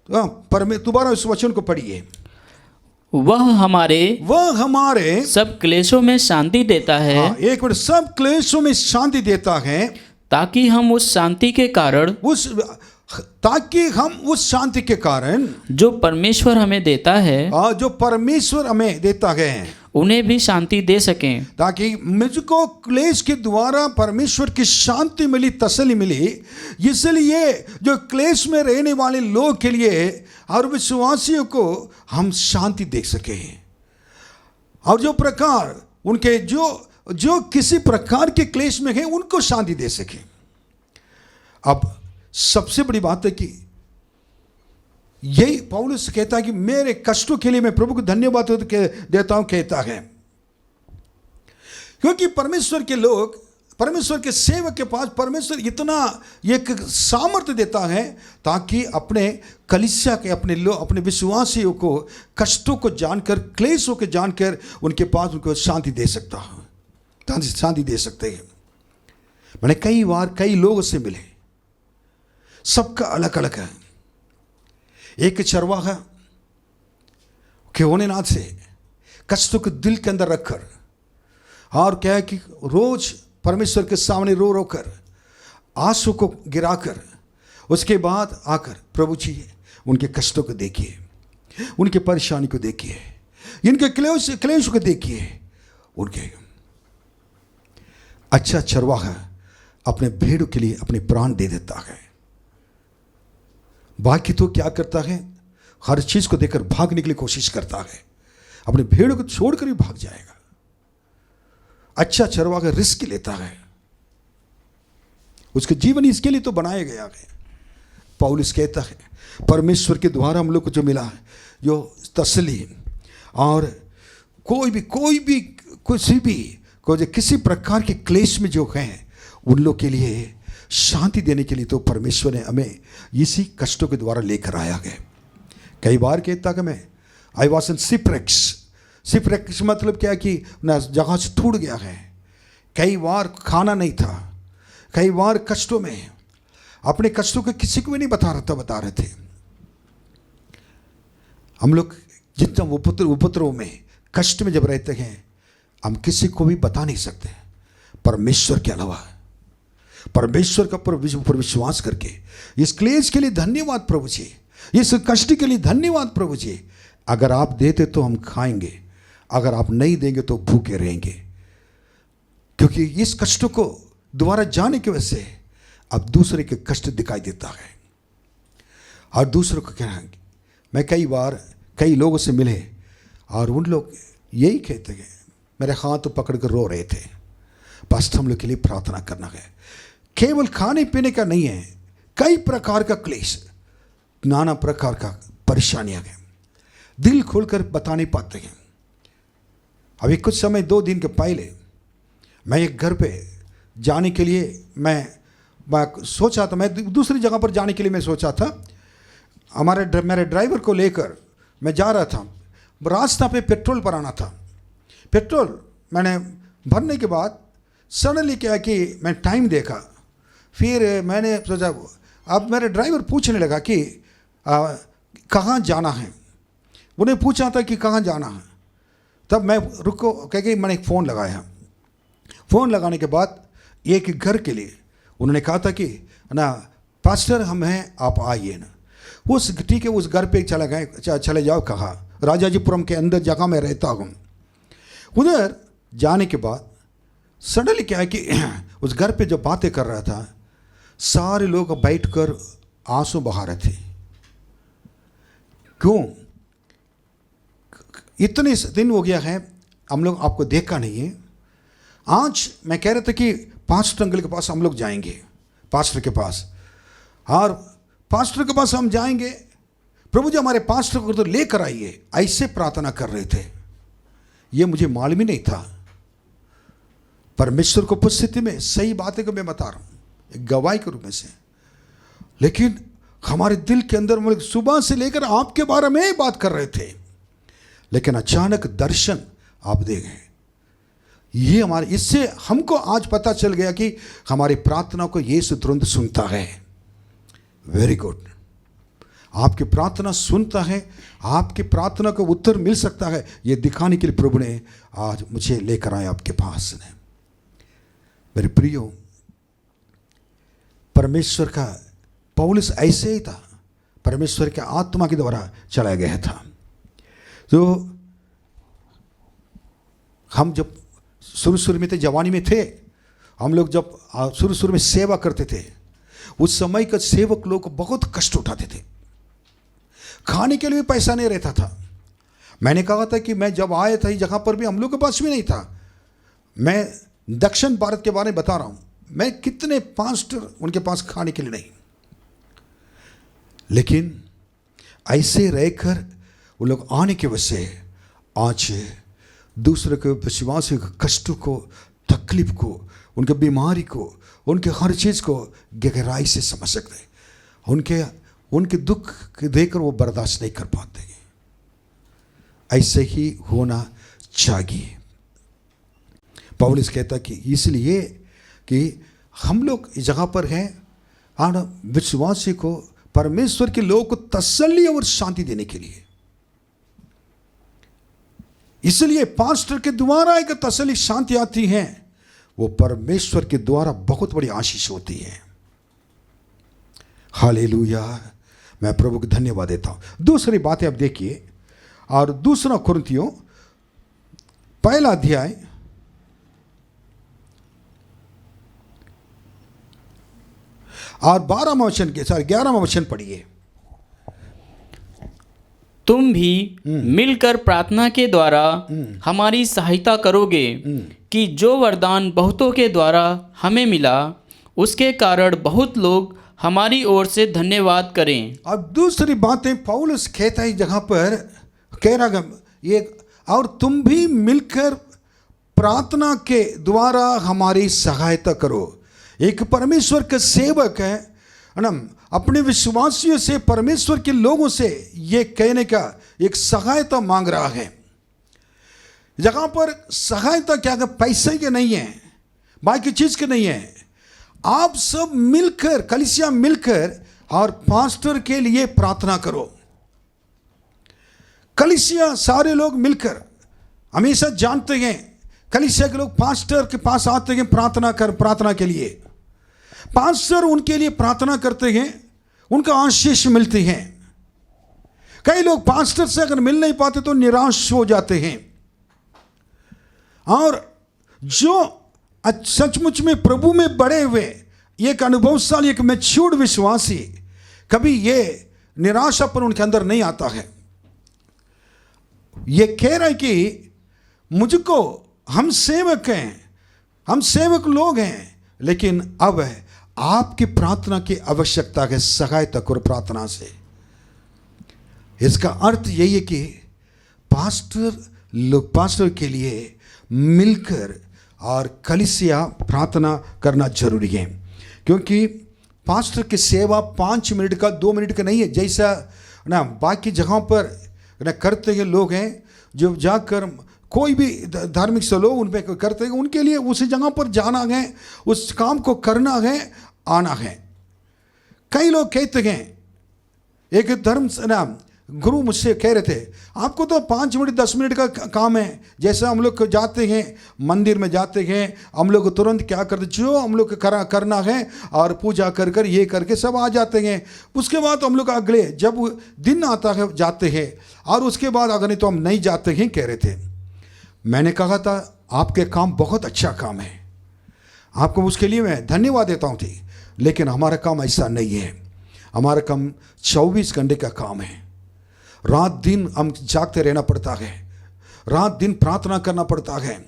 दोबारा उस वचन को पढ़िए।
वह हमारे सब क्लेशों में शांति देता है।
एक मिनट, सब क्लेशों में शांति देता है
ताकि हम उस शांति के कारण जो परमेश्वर हमें देता है, उन्हें भी शांति दे सकें।
ताकि मुझको क्लेश के द्वारा परमेश्वर की शांति मिली, तसल्ली मिली, इसलिए जो क्लेश में रहने वाले लोग के लिए और विश्वासियों को हम शांति दे सके, और जो प्रकार उनके जो किसी प्रकार के क्लेश में है उनको शांति दे सके। अब सबसे बड़ी बात है कि यही पौलुस कहता है कि मेरे कष्टों के लिए मैं प्रभु को धन्यवाद देता हूं, कहता है, क्योंकि परमेश्वर के लोग, परमेश्वर के सेवक के पास परमेश्वर इतना एक सामर्थ्य देता है ताकि अपने कलीसिया के, अपने विश्वासियों को कष्टों को जानकर, क्लेशों को जानकर उनके पास उनको शांति दे सकता है, शांति दे सकते हैं। मैंने कई बार कई लोगों से मिले, सबका अलग अलग है। एक चरवाहा के होने नाथ से कष्टों को दिल के अंदर रखकर, और क्या है कि रोज परमेश्वर के सामने रो रो कर, आंसू को गिराकर, उसके बाद आकर प्रभु जी उनके कष्टों को देखिए, उनके परेशानी को देखिए, इनके क्लेश को देखिए। उनके अच्छा चरवाहा अपने भेड़ों के लिए अपने प्राण दे देता है। बाकी तो क्या करता है, हर चीज को देकर भागने के लिए कोशिश करता है, अपने भेड़ों को छोड़कर भी भाग जाएगा। अच्छा चरवाहा रिस्क लेता है, उसके जीवन इसके लिए तो बनाया गया है। पौलुस कहता है परमेश्वर के द्वारा हम लोग को जो मिला है, जो तसल्ली, और किसी प्रकार के क्लेश में जो हैं उन लोग के लिए शांति देने के लिए तो परमेश्वर ने हमें इसी कष्टों के द्वारा लेकर आया है। कई बार कहता कि मैं आई वॉज इन सिपरेक्स मतलब क्या कि जहाँ से टूट गया है। कई बार खाना नहीं था, कई बार कष्टों में, अपने कष्टों को किसी को भी नहीं बता रहे थे। हम लोग जितना उपद्रव में, कष्ट में जब रहते हैं, हम किसी को भी बता नहीं सकते परमेश्वर के अलावा। परमेश्वर का पर विश्वास करके, इस क्लेश के लिए धन्यवाद प्रभु जी, इस कष्ट के लिए धन्यवाद प्रभु जी। अगर आप देते तो हम खाएंगे, अगर आप नहीं देंगे तो भूखे रहेंगे, क्योंकि इस कष्टों को दोबारा जाने की वजह से अब दूसरे के कष्ट दिखाई देता है और दूसरों को कहना। मैं कई बार कई लोगों से मिले और उन लोग यही कहते हैं, मेरे हाथ पकड़ कर रो रहे थे, बस हम लोग के लिए प्रार्थना करना है। केवल खाने पीने का नहीं है, कई प्रकार का क्लेश, नाना प्रकार का परेशानियां हैं, दिल खोलकर बता नहीं पाते हैं। अभी कुछ समय 2 दिन के पहले मैं एक घर पे जाने के लिए मैं सोचा था, मैं दूसरी जगह पर जाने के लिए मैं सोचा था। मेरे ड्राइवर को लेकर मैं जा रहा था, रास्ता पे पेट्रोल भराना था। पेट्रोल मैंने भरने के बाद सडनली क्या कि मैं टाइम देखा, फिर मैंने सोचा, अब मेरे ड्राइवर पूछने लगा कि कहाँ जाना है। उन्हें पूछा था कि कहाँ जाना है, तब मैं रुको कह के मैंने फ़ोन लगाया। फ़ोन लगाने के बाद एक घर के लिए उन्होंने कहा था कि ना पास्टर हम हैं, आप आइए ना। उस ठीक है, उस घर पे चले जाओ, कहा राजाजीपुरम के अंदर जगह में रहता हूँ। उधर जाने के बाद सडनली क्या है कि उस घर पे जो बातें कर रहा था, सारे लोग बैठकर आंसू बहा रहे थे। क्यों? इतने दिन हो गया है हम लोग आपको देखा नहीं है। आज मैं कह रहा था कि पास्टर अंकल के पास हम लोग जाएंगे, पास्टर के पास, और पास्टर के पास हम जाएंगे, प्रभु जी हमारे पास्टर को तो लेकर आइए, ऐसे प्रार्थना कर रहे थे। ये मुझे मालूम ही नहीं था। परमेश्वर को उपस्थिति में सही बातें को मैं बता रहा हूँ गवाही के रूप में से, लेकिन हमारे दिल के अंदर हम लोग सुबह से लेकर आपके बारे में ही बात कर रहे थे, लेकिन अचानक दर्शन आप दे गए। ये हमारे, इससे हमको आज पता चल गया कि हमारी प्रार्थना को यीशु तुरंत सुनता है। वेरी गुड, आपकी प्रार्थना सुनता है, आपकी प्रार्थना को उत्तर मिल सकता है, ये दिखाने के लिए प्रभु ने आज मुझे लेकर आया आपके पास ने। मेरे प्रियो, परमेश्वर का पौलुस ऐसे ही था, परमेश्वर के आत्मा के द्वारा चलाया गया था। तो हम जब शुरू में थे, जवानी में थे, हम लोग जब शुरू में सेवा करते थे, उस समय का सेवक लोग बहुत कष्ट उठाते थे। खाने के लिए भी पैसा नहीं रहता था। मैंने कहा था कि मैं जब आया था इस जगह पर भी हम लोग के पास भी नहीं था। मैं दक्षिण भारत के बारे में बता रहा हूँ, मैं कितने पास्टर उनके पास खाने के लिए नहीं, लेकिन ऐसे रहकर वो लोग आने की वजह से आज दूसरे के विश्वासियों के कष्ट को, तकलीफ को, उनके बीमारी को, उनके हर चीज़ को गहराई से समझ सकते हैं। उनके दुख देखकर वो बर्दाश्त नहीं कर पाते। ऐसे ही होना चाहिए। पौलुस कहता कि इसलिए कि हम लोग इस जगह पर हैं और विश्वासी को, परमेश्वर के लोगों को तसल्ली और शांति देने के लिए। इसलिए पास्टर के द्वारा एक तसल्ली शांति आती है, वो परमेश्वर के द्वारा बहुत बड़ी आशीष होती है। हालेलुया, मैं प्रभु को धन्यवाद देता हूं। दूसरी बातें आप देखिए, और दूसरा कुरिन्थियों पहला अध्याय और 12वां वचन के 11वां वचन पढ़िए।
तुम भी मिलकर प्रार्थना के द्वारा हमारी सहायता करोगे कि जो वरदान बहुतों के द्वारा हमें मिला, उसके कारण बहुत लोग हमारी ओर से धन्यवाद करें।
अब दूसरी बातें पौलुस कहता है जगह पर, कह रहा ये, और तुम भी मिलकर प्रार्थना के द्वारा हमारी सहायता करो। एक परमेश्वर का सेवक है ना, अपने विश्वासियों से, परमेश्वर के लोगों से ये कहने का एक सहायता मांग रहा है। जगह पर सहायता क्या है? पैसे के नहीं है, बाकी चीज के नहीं है। आप सब मिलकर, कलीसिया मिलकर और पास्टर के लिए प्रार्थना करो। कलीसिया सारे लोग मिलकर, हमेशा जानते हैं कलीसिया के लोग पास्टर के पास आते हैं प्रार्थना के लिए। पास्टर उनके लिए प्रार्थना करते हैं, उनका आशीष मिलती है। कई लोग पास्टर से अगर मिल नहीं पाते तो निराश हो जाते हैं। और जो सचमुच में प्रभु में बड़े हुए, एक अनुभवशाली, एक मैच्योर्ड विश्वासी, कभी ये निराशापन उनके अंदर नहीं आता है। ये कह रहा है कि मुझको, हम सेवक हैं, हम सेवक लोग हैं, लेकिन अब आपकी प्रार्थना की आवश्यकता है, सहायता करो प्रार्थना से। इसका अर्थ यही है कि पास्टर के लिए मिलकर और कलीसिया प्रार्थना करना जरूरी है, क्योंकि पास्टर की सेवा 5 मिनट का, 2 मिनट का नहीं है। जैसा ना बाकी जगहों पर ना करते हैं लोग हैं, जो जाकर कोई भी धार्मिक लोग उन पर करते हैं, उनके लिए उसी जगह पर जाना है, उस काम को करना है, आना है। कई लोग कहते हैं, एक धर्म ना गुरु मुझसे कह रहे थे आपको तो 5 मिनट 10 मिनट का काम है, जैसा हम लोग जाते हैं मंदिर में जाते हैं, हम लोग तुरंत क्या करते जो हम लोग करना है और पूजा कर कर ये करके सब आ जाते हैं। उसके बाद हम लोग अगले जब दिन आता है जाते हैं, और उसके बाद अगर नहीं तो हम नहीं जाते हैं कह रहे थे। मैंने कहा था आपके काम बहुत अच्छा काम है, आपको उसके लिए मैं धन्यवाद देता हूँ थी, लेकिन हमारा काम ऐसा नहीं है। हमारा काम 24 घंटे का काम है। रात दिन हम जागते रहना पड़ता है, रात दिन प्रार्थना करना पड़ता है,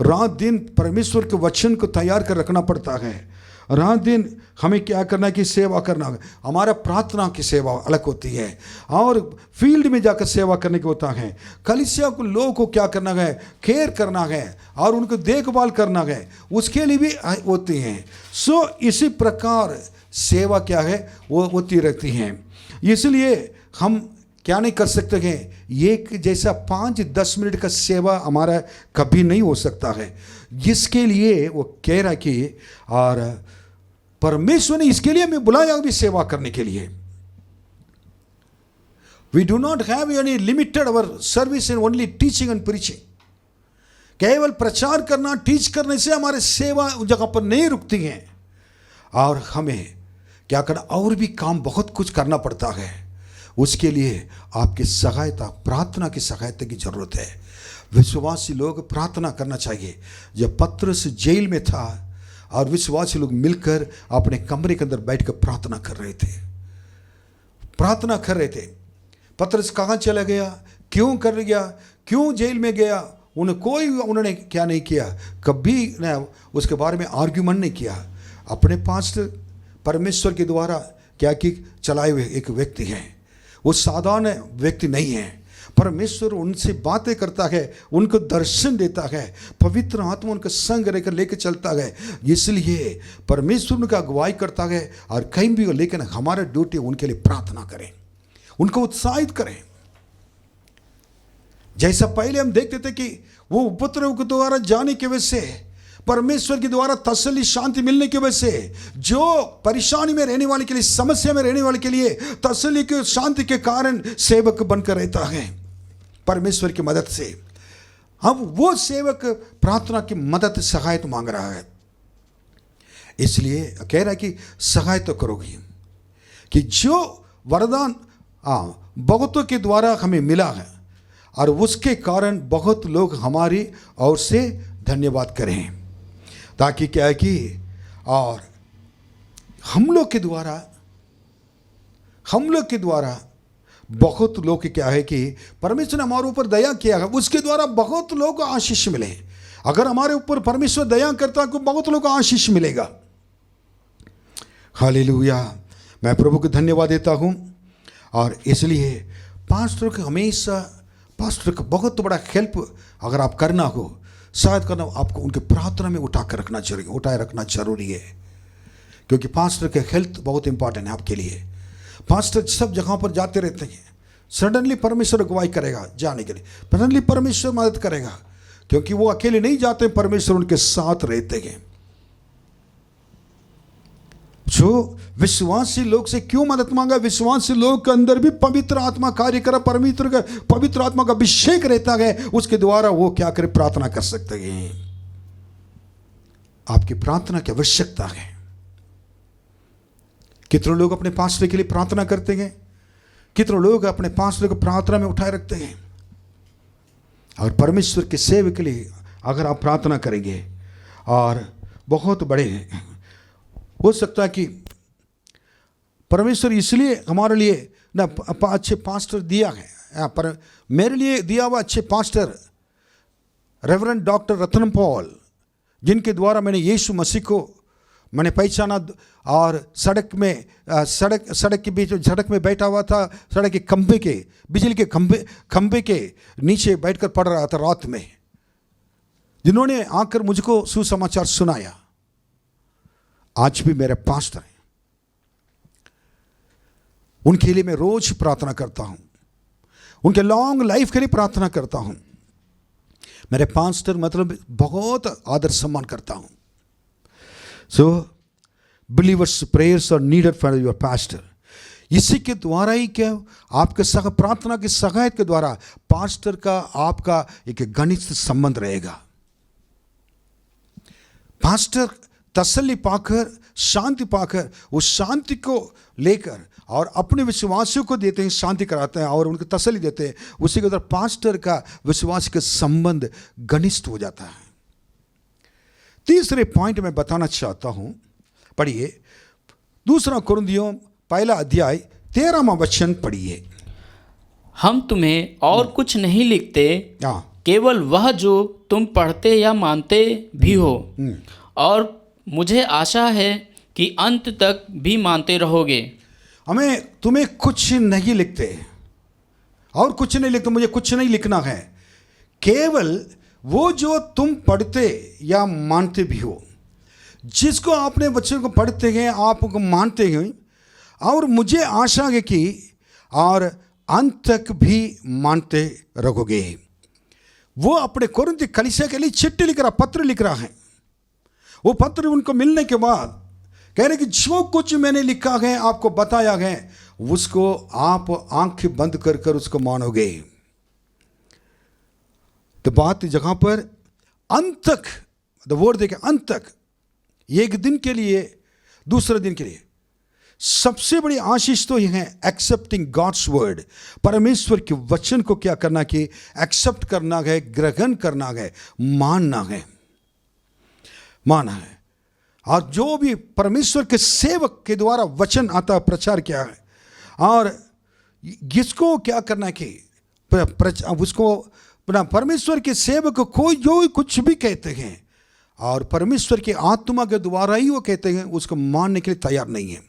रात दिन परमेश्वर के वचन को तैयार कर रखना पड़ता है, रात दिन हमें क्या करना कि सेवा करना है। हमारा प्रार्थना की सेवा अलग होती है और फील्ड में जाकर सेवा करने को होता है। कलीसिया को लोगों को क्या करना है, केयर करना है और उनको देखभाल करना है, उसके लिए भी होती हैं। सो इसी प्रकार सेवा क्या है वो होती रहती हैं। इसलिए हम क्या नहीं कर सकते हैं, ये जैसा 5-10 मिनट का सेवा हमारा कभी नहीं हो सकता है। जिसके लिए वो कह रहा कि और परमेश्वर ने इसके लिए हमें बुलाया भी सेवा करने के लिए। We do not have any limited our service in only teaching and preaching. केवल प्रचार करना टीच करने से हमारे सेवा उस जगह पर नहीं रुकती हैं, और हमें क्या करना और भी काम बहुत कुछ करना पड़ता है। उसके लिए आपकी सहायता, प्रार्थना की सहायता की जरूरत है। विश्वासी लोग प्रार्थना करना चाहिए। जब पतरस जेल में था और विश्वासी लोग मिलकर अपने कमरे के अंदर बैठकर प्रार्थना कर रहे थे। पतरस कहाँ चला गया, क्यों कर गया, क्यों जेल में गया, उन्होंने क्या नहीं किया, कभी न उसके बारे में आर्ग्यूमेंट नहीं किया। अपने पास परमेश्वर के द्वारा क्या कि चलाए हुए एक व्यक्ति हैं, वो साधारण व्यक्ति नहीं है। परमेश्वर उनसे बातें करता है, उनको दर्शन देता है, पवित्र आत्मा उनका संग रहकर लेकर चलता है। इसलिए परमेश्वर उनका अगुवाई करता है और कहीं भी, लेकिन हमारा ड्यूटी उनके लिए प्रार्थना करें, उनको उत्साहित करें। जैसा पहले हम देखते थे कि वो उपद्रव के द्वारा जाने की वजह से, परमेश्वर के द्वारा तसल्ली शांति मिलने की वजह से, जो परेशानी में रहने वाले के लिए, समस्या में रहने वाले के लिए तसल्ली के शांति के कारण सेवक बनकर रहता है परमेश्वर की मदद से। अब वो सेवक प्रार्थना की मदद, सहायता मांग रहा है। इसलिए कह रहा है कि सहायता करोगी कि जो वरदान बहुतों के द्वारा हमें मिला है और उसके कारण बहुत लोग हमारी ओर से धन्यवाद करें, ताकि क्या है कि और हम लोग के द्वारा बहुत लोग क्या है कि परमेश्वर ने हमारे ऊपर दया किया है, उसके द्वारा बहुत लोग को आशीष मिले। अगर हमारे ऊपर परमेश्वर दया करता है तो बहुत लोग को आशीष मिलेगा। हालेलुया। मैं प्रभु को धन्यवाद देता हूँ। और इसलिए पास्टर को हमेशा, पास्टर का बहुत बड़ा हेल्प अगर आप करना हो, शायद करना, आपको उनके प्रार्थना में उठाए रखना जरूरी है, क्योंकि पास्टर के हेल्थ बहुत इंपॉर्टेंट है आपके लिए। पास्टर सब जगह पर जाते रहते हैं, सडनली परमेश्वर अगुवाई करेगा जाने के लिए, सडनली परमेश्वर मदद करेगा, क्योंकि वो अकेले नहीं जाते, परमेश्वर उनके साथ रहते हैं। जो विश्वासी लोग से क्यों मदद मांगा, विश्वासी लोग के अंदर भी पवित्र आत्मा कार्य करे, पवित्र आत्मा का अभिषेक रहता है, उसके द्वारा वो क्या करे, प्रार्थना कर सकते हैं। आपकी प्रार्थना की आवश्यकता है। कितने लोग अपने पास्टर के लिए प्रार्थना करते हैं, कितने लोग अपने पास्टर को प्रार्थना में उठाए रखते हैं। और परमेश्वर के सेवक के लिए अगर आप प्रार्थना करेंगे, और बहुत बड़े हो सकता है कि परमेश्वर इसलिए हमारे लिए ना अच्छे पास्टर दिया है। पर मेरे लिए दिया हुआ अच्छे पास्टर रेवरेंड डॉक्टर रत्न पॉल, जिनके द्वारा मैंने यीशु मसीह को मैंने पहचाना, और सड़क के बीच में, सड़क में बैठा हुआ था, सड़क के खंभे के, बिजली के खंभे के नीचे बैठकर पढ़ रहा था रात में, जिन्होंने आकर मुझको सुसमाचार सुनाया। आज भी मेरे पास्टर हैं, उनके लिए मैं रोज प्रार्थना करता हूं, उनके लॉन्ग लाइफ के लिए प्रार्थना करता हूं। मेरे पास्टर मतलब बहुत आदर सम्मान करता हूं। So believers prayers are needed for your pastor. इसी के द्वारा ही क्या आपके प्रार्थना की सहायता के द्वारा पास्टर का आपका एक घनिष्ठ संबंध रहेगा। पास्टर तसल्ली पाकर, शांति पाकर, उस शांति को लेकर और अपने विश्वासियों को देते हैं, शांति कराते हैं और उनको तसल्ली देते हैं। उसी के द्वारा पास्टर का विश्वास के संबंध घनिष्ठ हो जाता है। तीसरे पॉइंट में बताना चाहता हूं, पढ़िए 2 कुरिन्थियों 1 अध्याय 13वां वचन पढ़िए।
हम तुम्हें और कुछ नहीं लिखते, केवल वह जो तुम पढ़ते या मानते भी हो, और मुझे आशा है कि अंत तक भी मानते रहोगे।
हमें तुम्हें कुछ नहीं लिखते और कुछ नहीं लिखते, मुझे कुछ नहीं लिखना है, केवल वो जो तुम पढ़ते या मानते भी हो, जिसको आपने बच्चों को पढ़ते हैं, आप उनको मानते हैं, और मुझे आशा है कि और अंत तक भी मानते रहोगे। वो अपने कोरिन्थी कलीसिया के लिए चिट्ठी लिख रहा, पत्र लिख रहा है। वो पत्र उनको मिलने के बाद कह रहे कि जो कुछ मैंने लिखा है, आपको बताया है, उसको आप आंखें बंद कर कर उसको मानोगे। तो बात जगह पर अंत तक, द वर्ड देखे अंत तक, एक दिन के लिए, दूसरे दिन के लिए, सबसे बड़ी आशीष तो यह है एक्सेप्टिंग गॉड्स वर्ड। परमेश्वर के वचन को क्या करना कि एक्सेप्ट करना है, ग्रहण करना है, मानना है, माना है। और जो भी परमेश्वर के सेवक के द्वारा वचन आता, प्रचार किया है, और जिसको क्या करना कि उसको परमेश्वर के सेवक को जो कुछ भी कहते हैं और परमेश्वर के आत्मा के द्वारा ही वो कहते हैं, उसको मानने के लिए तैयार नहीं है,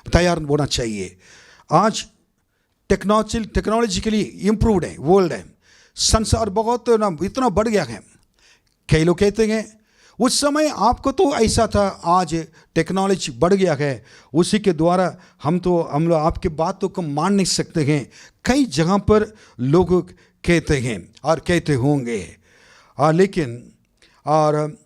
तैयार होना चाहिए। आज टेक्नोलॉजिकली इम्प्रूव्ड है, वर्ल्ड है, संसार बहुत इतना बढ़ गया है। कई लोग कहते हैं उस समय आपको तो ऐसा था, आज टेक्नोलॉजी बढ़ गया है, उसी के द्वारा हम लोग आपकी बातों को मान नहीं सकते हैं। कई जगह पर लोग कहते हैं और कहते होंगे, लेकिन और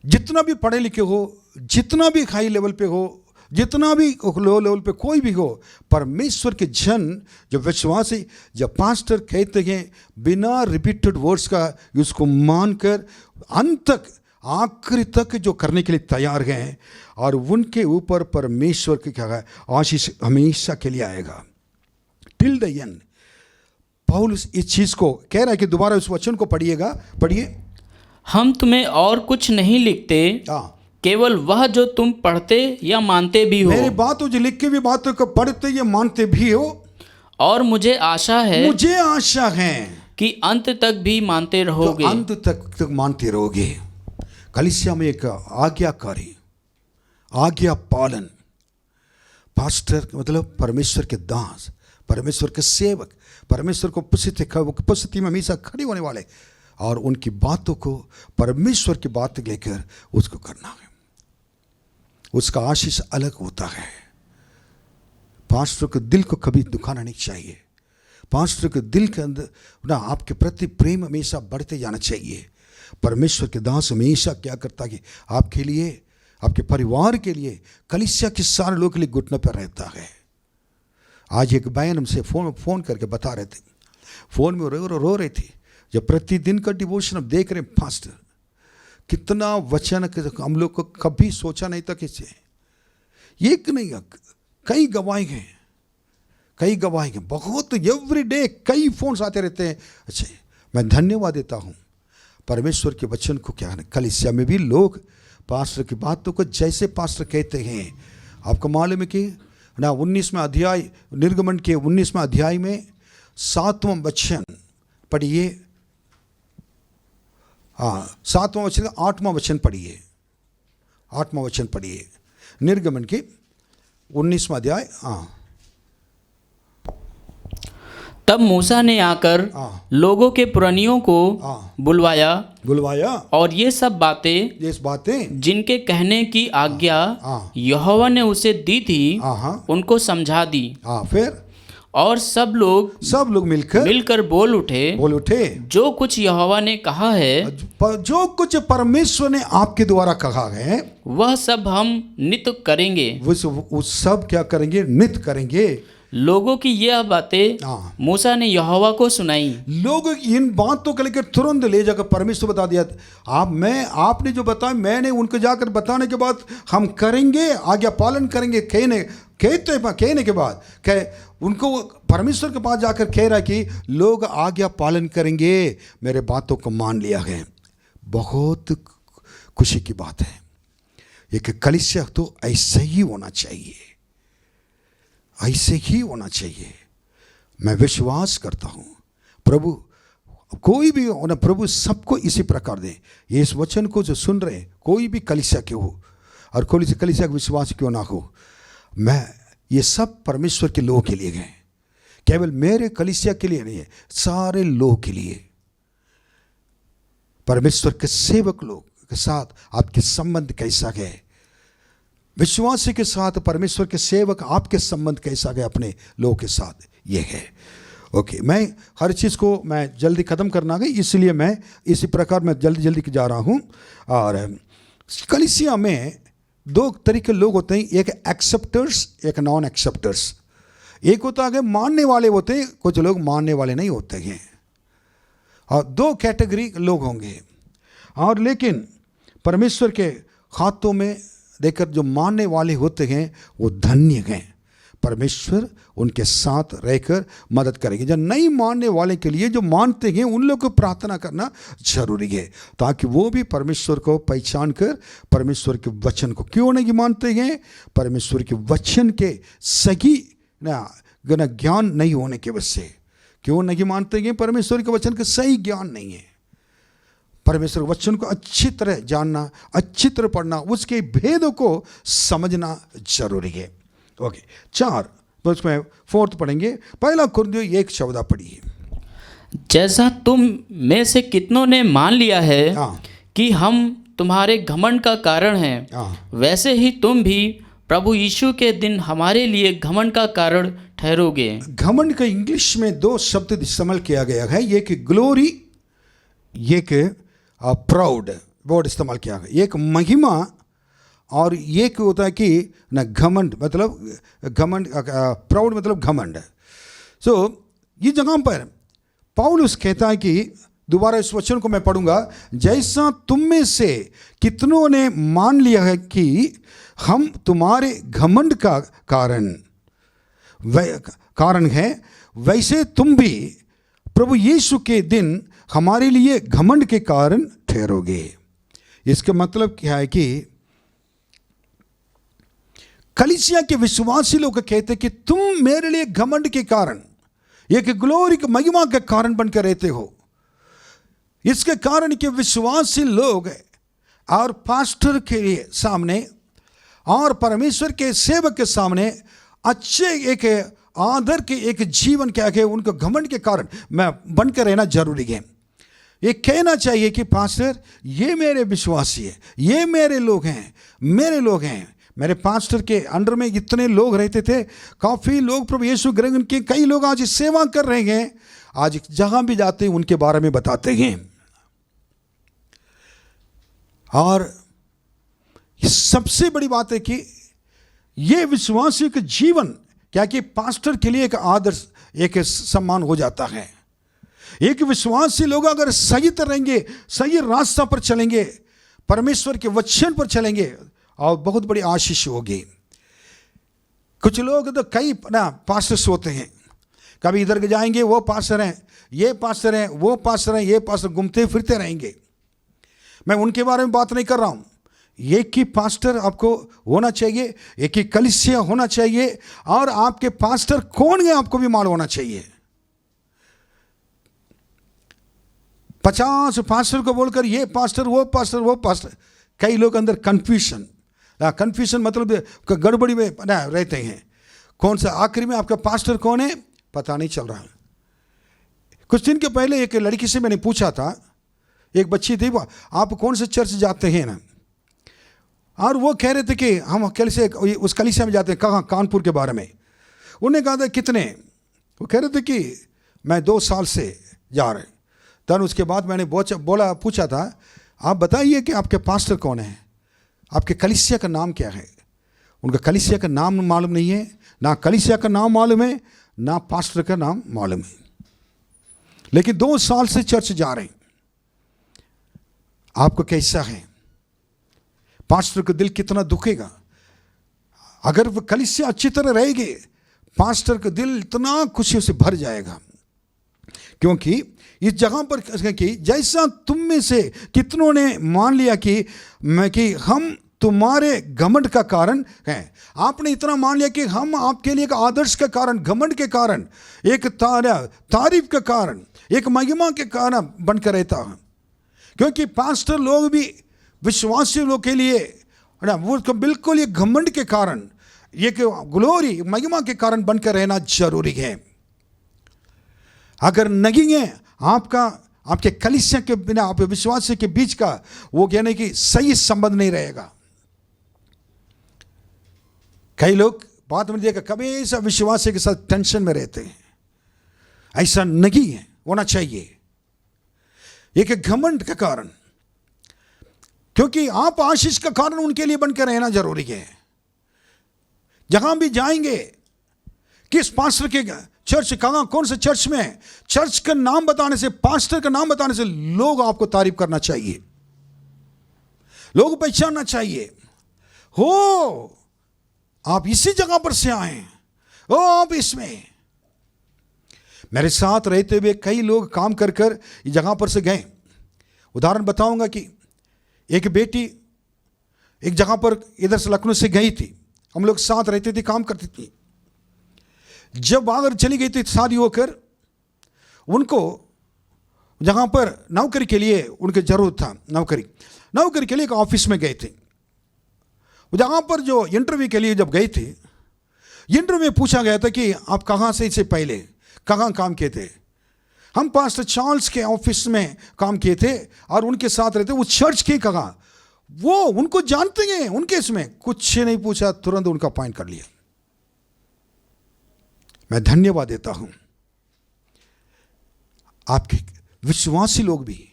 जितना भी पढ़े लिखे हो, जितना भी हाई लेवल पे हो, जितना भी लो लेवल पे कोई भी हो, परमेश्वर के जन जो विश्वासी, जब पास्टर कहते हैं, बिना रिपीटेड वर्ड्स का उसको मानकर अंत तक, आखिरी तक जो करने के लिए तैयार हैं, और उनके ऊपर परमेश्वर की क्या है आशीष हमेशा के लिए आएगा, टिल द एंड। पौलुस इस चीज को कह रहा है कि दोबारा उस वचन को पढ़िएगा, पढ़िए।
हम तुम्हें और कुछ नहीं लिखते, केवल वह जो तुम पढ़ते या मानते भी हो।
मेरी बातों जो लिख के भी बातों को पढ़ते या मानते भी हो,
और मुझे आशा है कि अंत तक भी मानते रहोगे।
तो अंत तक मानते रहोगे। कलीसिया में एक आज्ञाकारी, आज्ञा पालन, पास्टर मतलब परमेश्वर के दास, परमेश्वर के सेवक, परमेश्वर को उपस्थिति में हमेशा खड़े होने वाले, और उनकी बातों को परमेश्वर की बात लेकर उसको करना है, उसका आशीष अलग होता है। पास्टर के दिल को कभी दुखाना नहीं चाहिए। पास्टर के दिल के अंदर ना आपके प्रति प्रेम हमेशा बढ़ते जाना चाहिए। परमेश्वर के दास हमेशा क्या करता है कि आपके लिए, आपके परिवार के लिए, कलीसिया के सारे लोगों के लिए घुटनों पर रहता है। आज एक बहन हमसे फोन करके बता रहे थे, फोन में रो रही थी, जब प्रतिदिन का डिवोशन अब देख रहे हैं, पास्टर कितना वचन हम लोग को कभी सोचा नहीं था किसे, एक नहीं कई गवाही हैं, कई गवाही हैं, बहुत एवरीडे कई फोन्स आते रहते हैं। अच्छा, मैं धन्यवाद देता हूँ परमेश्वर के वचन को। क्या है, कलीसिया में भी लोग पास्टर की बातों को जैसे पास्टर कहते हैं। आपको मालूम है कि ना 19वां अध्याय, निर्गमन के 19वां अध्याय में 7वां वचन पढ़िए, 7वां वचन, 8वां वचन पढ़िए, 8वां वचन पढ़िए, निर्गमन के 19वां अध्याय।
तब मूसा ने आकर लोगों के पुरनियों को बुलवाया और ये सब बातें जिनके कहने की आज्ञा यहोवा ने उसे दी थी, उनको समझा दी।
फिर
और सब लोग मिलकर बोल उठे जो कुछ यहोवा ने कहा है,
जो कुछ परमेश्वर ने आपके द्वारा कहा है,
वह सब हम नित्य करेंगे।
वो सब क्या करेंगे? नित्य करेंगे।
लोगों की यह बातें मूसा ने यहोवा को सुनाई।
लोग इन बातों को लेकर तुरंत ले जाकर परमेश्वर बता दिया, आपने जो बताया मैंने उनको जाकर बताने के बाद हम करेंगे, आज्ञा पालन करेंगे। कहने के बाद उनको परमेश्वर के पास जाकर कह रहा कि लोग आज्ञा पालन करेंगे, मेरे बातों को मान लिया है। बहुत खुशी की बात है। एक कलीसिया तो ऐसे ही होना चाहिए, ऐसे ही होना चाहिए। मैं विश्वास करता हूँ प्रभु कोई भी हो ना, प्रभु सबको इसी प्रकार दे। ये इस वचन को जो सुन रहे कोई भी कलीसिया के हो और कोई से कलीसिया का विश्वास क्यों ना हो, मैं ये सब परमेश्वर के लोगों के लिए गए, केवल मेरे कलीसिया के लिए नहीं है, सारे लोगों के लिए। परमेश्वर के सेवक लोग के साथ आपके संबंध कैसा है? विश्वासी के साथ परमेश्वर के सेवक आपके संबंध कैसा गए अपने लोगों के साथ? ये है। ओके, मैं हर चीज़ को मैं जल्दी ख़त्म करना है, इसलिए मैं इसी प्रकार मैं जल्दी जा रहा हूँ। और कलीसिया में दो तरीके लोग होते हैं, एक एक्सेप्टर्स, एक नॉन एक्सेप्टर्स। एक होता है मानने वाले होते हैं, कुछ लोग मानने वाले नहीं होते हैं। और दो कैटेगरी लोग होंगे। और लेकिन परमेश्वर के हाथों में देखकर जो मानने वाले होते हैं वो धन्य हैं। परमेश्वर उनके साथ रहकर मदद करेंगे। जो नहीं मानने वाले के लिए, जो मानते हैं उन लोगों को प्रार्थना करना जरूरी है, ताकि वो भी परमेश्वर को पहचान कर परमेश्वर के वचन को, क्यों नहीं मानते हैं? परमेश्वर के वचन के सही ज्ञान नहीं होने की वजह से। क्यों नहीं मानते हैं? परमेश्वर के वचन का सही ज्ञान नहीं है। परमेश्वर के वचन को अच्छी तरह जानना, अच्छी तरह पढ़ना, उसके भेदों को समझना जरूरी है। ओके, 4 तो उसमें 4 पढ़ेंगे। पहला कुरिन्थियों 1:14 पढ़िए।
जैसा तुम में से कितनों ने मान लिया है कि हम तुम्हारे घमंड का कारण हैं, वैसे ही तुम भी प्रभु यीशु के दिन हमारे लिए घमंड का कारण ठहरोगे। घमंड
का इंग्लिश में 2 शब्द इस्तेमाल किया गया है, एक ग्लोरी, एक प्राउड वर्ड इस्तेमाल किया गया। एक महिमा और एक होता है कि ना घमंड, मतलब घमंड, प्राउड मतलब घमंड। सो ये जगह पर पौलुस कहता है कि, दोबारा इस वचन को मैं पढ़ूंगा, जैसा तुम में से कितनों ने मान लिया है कि हम तुम्हारे घमंड का कारण है, वैसे तुम भी प्रभु यीशु के दिन हमारे लिए घमंड के कारण ठहरोगे। इसका मतलब क्या है कि कलीसिया के विश्वासी लोग कहते हैं कि तुम मेरे लिए घमंड के कारण, एक ग्लोरी की महिमा के कारण बनकर रहते हो। इसके कारण कि विश्वासी लोग और पास्टर के सामने और परमेश्वर के सेवक के सामने अच्छे एक आदर के एक जीवन क्या है, उनका घमंड के कारण मैं बनकर रहना जरूरी है। ये कहना चाहिए कि पास्टर ये मेरे विश्वासी है, ये मेरे लोग हैं। मेरे पास्टर के अंडर में इतने लोग रहते थे, काफ़ी लोग प्रभु यीशु ग्रहण के, कई लोग आज सेवा कर रहे हैं, आज जहां भी जाते हैं उनके बारे में बताते हैं। और सबसे बड़ी बात है कि ये विश्वासियों के जीवन क्या कि पास्टर के लिए एक आदर्श, एक सम्मान हो जाता है। एक विश्वासी लोग अगर सही तरह रहेंगे, सही रास्ता पर चलेंगे, परमेश्वर के वचन पर चलेंगे, और बहुत बड़ी आशीष होगी। कुछ लोग तो कई पास्टर्स होते हैं, कभी इधर के जाएंगे वो पास्टर हैं, ये पास्टर हैं, वो पास्टर हैं, ये पास्टर, घूमते फिरते रहेंगे। मैं उनके बारे में बात नहीं कर रहा हूँ। एक ही पास्टर आपको होना चाहिए, एक ही कलीसिया होना चाहिए, और आपके पास्टर कौन है आपको भी मालूम होना चाहिए। 50 पास्टर को बोलकर ये पास्टर, वो पास्टर, वो पास्टर, कई लोग अंदर कन्फ्यूजन मतलब गड़बड़ी में रहते हैं। कौन सा आखिरी में आपका पास्टर कौन है पता नहीं चल रहा। कुछ दिन के पहले एक लड़की से मैंने पूछा था, एक बच्ची थी, आप कौन से चर्च जाते हैं ना, और वो कह रहे थे कि हम कल से उस कलीसिया में जाते हैं। कहाँ? कानपुर के बारे में। उन्होंने कहा था कितने, वो कह रहे थे कि मैं 2 साल से जा रहे। तब उसके बाद मैंने पूछा था, आप बताइए कि आपके पास्टर कौन है, आपके कलीसिया का नाम क्या है। उनका कलीसिया का नाम मालूम नहीं है, ना कलीसिया का नाम मालूम है, ना पास्टर का नाम मालूम है, लेकिन 2 साल से चर्च जा रहे हैं। आपको कैसा है? पास्टर का दिल कितना दुखेगा। अगर वो कलीसिया अच्छी तरह रहेगी, पास्टर का दिल इतना खुशी से भर जाएगा, क्योंकि इस जगह पर कि जैसा तुम में से कितनों ने मान लिया कि हम तुम्हारे घमंड का कारण हैं। आपने इतना मान लिया कि हम आपके लिए एक आदर्श का कारण, घमंड के कारण, एक तारीफ के कारण, एक महिमा के कारण बनकर रहता है। क्योंकि पास्टर लोग भी विश्वासी लोग के लिए वो बिल्कुल ये घमंड के कारण, ये ग्लोरी महिमा के कारण बनकर रहना जरूरी है। अगर नहीं है आपके कलीसिया के बिना, आप विश्वासी के बीच का वो कहने की सही संबंध नहीं रहेगा। कई लोग बात में देखा कभी ऐसा विश्वासी के साथ टेंशन में रहते हैं। ऐसा नहीं है, होना चाहिए। एक घमंड के कारण, क्योंकि आप आशीष का कारण उनके लिए बनकर रहना जरूरी है। जहां भी जाएंगे, किस पास्टर के चर्च, कहां, कौन से चर्च में, चर्च का नाम बताने से, पास्टर का नाम बताने से लोग आपको तारीफ करना चाहिए, लोग पहचानना चाहिए। हो आप इसी जगह पर से आए, ओ आप इसमें। मेरे साथ रहते हुए कई लोग काम कर इस जगह पर से गए। उदाहरण बताऊंगा कि एक बेटी एक जगह पर इधर से लखनऊ से गई थी, हम लोग साथ रहते थे, काम करती थी। जब बाहर चली गई थी शादी होकर, उनको जहां पर नौकरी के लिए उनकी जरूरत था, नौकरी के लिए एक ऑफिस में गए थे। जहां पर जो इंटरव्यू के लिए जब गए थे, इंटरव्यू में पूछा गया था कि आप कहां से, इससे पहले कहां काम किए थे। हम पास्टर चार्ल्स के ऑफिस में काम किए थे और उनके साथ रहते। वो चर्च के कहा, वो उनको जानते हैं, उनके इसमें कुछ नहीं पूछा, तुरंत उनका पॉइंट कर लिया। मैं धन्यवाद देता हूं आपके विश्वासी लोग भी,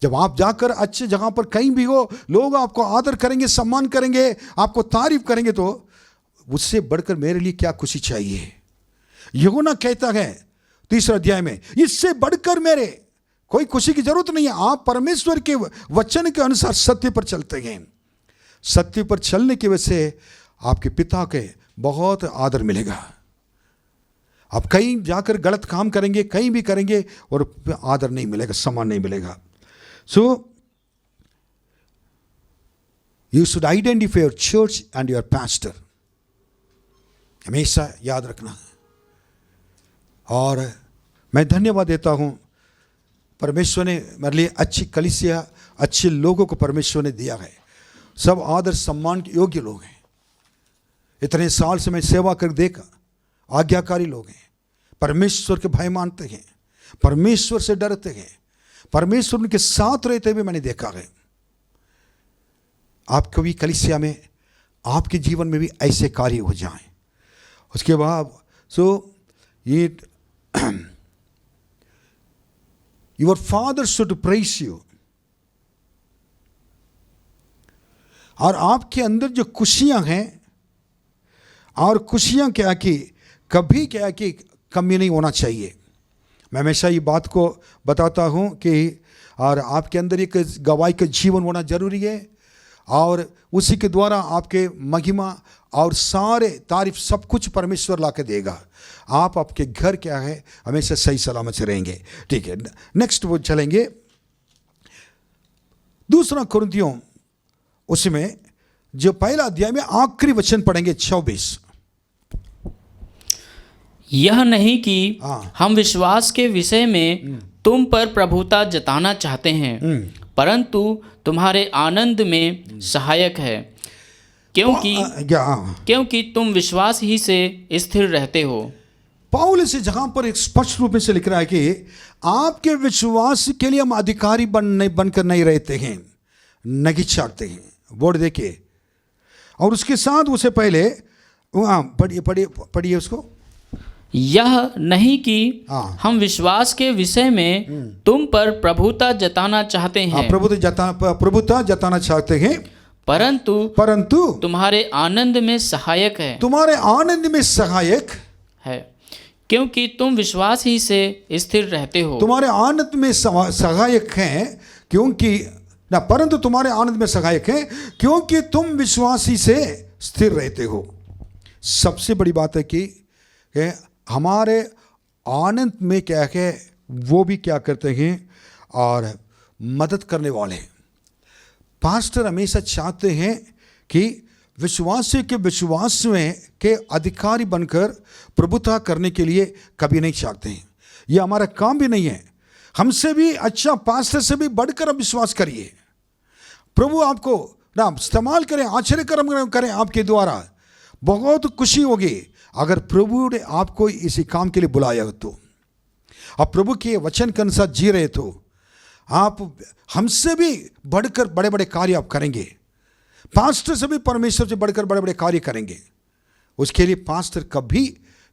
जब आप जाकर अच्छे जगह पर कहीं भी हो, लोग आपको आदर करेंगे, सम्मान करेंगे, आपको तारीफ करेंगे, तो उससे बढ़कर मेरे लिए क्या खुशी चाहिए। यूहन्ना कहता है 3 अध्याय में, इससे बढ़कर मेरे कोई खुशी की जरूरत नहीं है। आप परमेश्वर के वचन के अनुसार सत्य पर चलते हैं। सत्य पर चलने की वजह से आपके पिता के बहुत आदर मिलेगा। आप कहीं जाकर गलत काम करेंगे, कहीं भी करेंगे और आदर नहीं मिलेगा, सम्मान नहीं मिलेगा। So you should identify your church and your pastor, हमेशा याद रखना। और मैं धन्यवाद देता हूं, परमेश्वर ने मेरे लिए अच्छी कलीसिया, अच्छे लोगों को परमेश्वर ने दिया है। सब आदर सम्मान के योग्य लोग हैं। इतने साल से मैं सेवा कर देखा, आज्ञाकारी लोग हैं, परमेश्वर के भय मानते हैं, परमेश्वर से डरते हैं, परमेश्वर उनके साथ रहते हुए मैंने देखा है। आपको भी कलीसिया में, आपके जीवन में भी ऐसे कार्य हो जाएं। उसके बाद ये your father should praise you। और आपके अंदर जो खुशियां हैं, और खुशियां क्या कि कभी क्या कि कमी नहीं होना चाहिए। मैं हमेशा ये बात को बताता हूं कि और आपके अंदर एक गवाही का जीवन होना जरूरी है, और उसी के द्वारा आपके महिमा और सारे तारीफ सब कुछ परमेश्वर ला के देगा। आप आपके घर क्या है हमेशा सही सलामत से रहेंगे। ठीक है, नेक्स्ट वो चलेंगे 2 कुरिन्थियों, उसमें जो पहला अध्याय में आखिरी वचन पढ़ेंगे 26।
यह नहीं कि हम विश्वास के विषय में तुम पर प्रभुता जताना चाहते हैं, परंतु तुम्हारे आनंद में सहायक है, क्योंकि तुम विश्वास ही से स्थिर रहते हो।
पौलुस इस जगह पर एक स्पष्ट रूप में से लिख रहा है कि आपके विश्वास के लिए हम अधिकारी बनकर नहीं रहते हैं, नहीं चाहते हैं। वर्ड देखिए, और उसके साथ उसे पहले पढ़िए उसको।
यह नहीं कि
हाँ।
हम विश्वास के विषय में तुम पर प्रभुता जताना चाहते हैं,
प्रभुता जताना चाहते हैं,
परंतु तुम्हारे आनंद में सहायक है,
तुम्हारे आनंद में सहायक
है, क्योंकि तुम विश्वास ही से स्थिर रहते हो।
तुम्हारे आनंद में सहायक हैं, क्योंकि ना, परंतु तुम्हारे आनंद में सहायक हैं क्योंकि तुम विश्वास ही से स्थिर रहते हो। सबसे बड़ी बात है कि हमारे आनंद में क्या है, वो भी क्या करते हैं और मदद करने वाले। पास्टर हमेशा चाहते हैं कि विश्वासी के विश्वास में के अधिकारी बनकर प्रभुता करने के लिए कभी नहीं चाहते हैं। ये हमारा काम भी नहीं है। हमसे भी अच्छा, पास्टर से भी बढ़कर आप विश्वास करिए। प्रभु आपको ना इस्तेमाल करें, आश्चर्य कर्म करें आपके द्वारा। बहुत खुशी होगी अगर प्रभु ने आपको इसी काम के लिए बुलाया हो तो। आप प्रभु के वचन के अनुसार जी रहे तो आप हमसे भी बढ़कर बड़े बड़े कार्य आप करेंगे। पास्टर से भी परमेश्वर से बढ़कर बड़े बड़े कार्य करेंगे। उसके लिए पास्टर कभी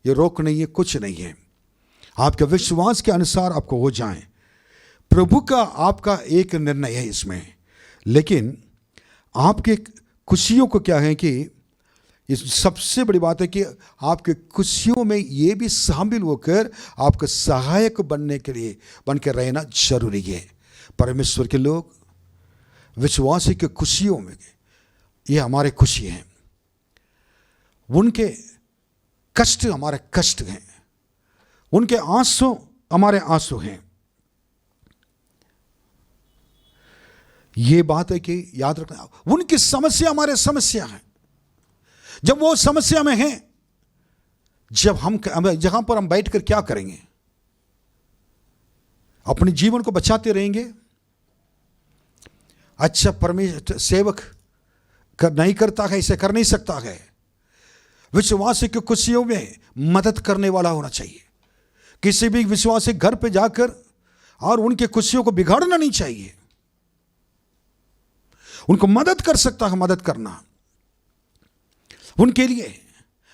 ये रोक नहीं है, कुछ नहीं है। आपके विश्वास के अनुसार आपको हो जाए। प्रभु का आपका एक निर्णय है इसमें, लेकिन आपके खुशियों को क्या है कि इस सबसे बड़ी बात है कि आपके खुशियों में ये भी शामिल होकर आपका सहायक बनने के लिए बनकर रहना जरूरी है। परमेश्वर के लोग विश्वासी के खुशियों में ये हमारे खुशी हैं, उनके कष्ट हमारे कष्ट हैं, उनके आंसू हमारे आंसू हैं। ये बात है कि याद रखना, उनकी समस्या हमारे समस्या है। जब वो समस्या में हैं, जब हम जहां पर हम बैठकर क्या करेंगे? अपने जीवन को बचाते रहेंगे। अच्छा, परमेश्वर सेवक नहीं करता है, इसे कर नहीं सकता है। विश्वासी की खुशियों में मदद करने वाला होना चाहिए। किसी भी विश्वासी घर पे जाकर और उनके खुशियों को बिगाड़ना नहीं चाहिए। उनको मदद कर सकता है, मदद करना उनके लिए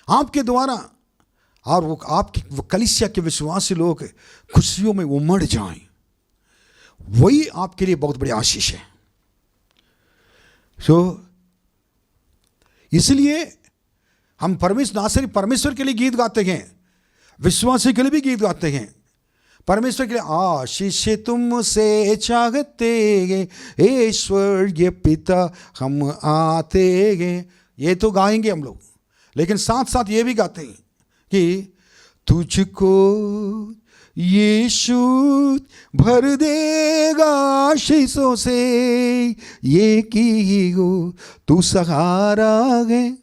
आपके द्वारा, और वो आपकी वो कलीसिया के विश्वासी लोग खुशियों में उमड़ जाएं, वही आपके लिए बहुत बड़ी आशीष है। इसलिए हम परमेश्वर के लिए गीत गाते हैं, विश्वासी के लिए भी गीत गाते हैं। परमेश्वर के लिए आशीष तुमसे चाहते हैं ईश्वरीय पिता हम आते हैं, ये तो गाएंगे हम लोग। लेकिन साथ साथ ये भी गाते हैं कि तुझको यीशु भर देगा आशीषों से, ये की हो तू सहारा है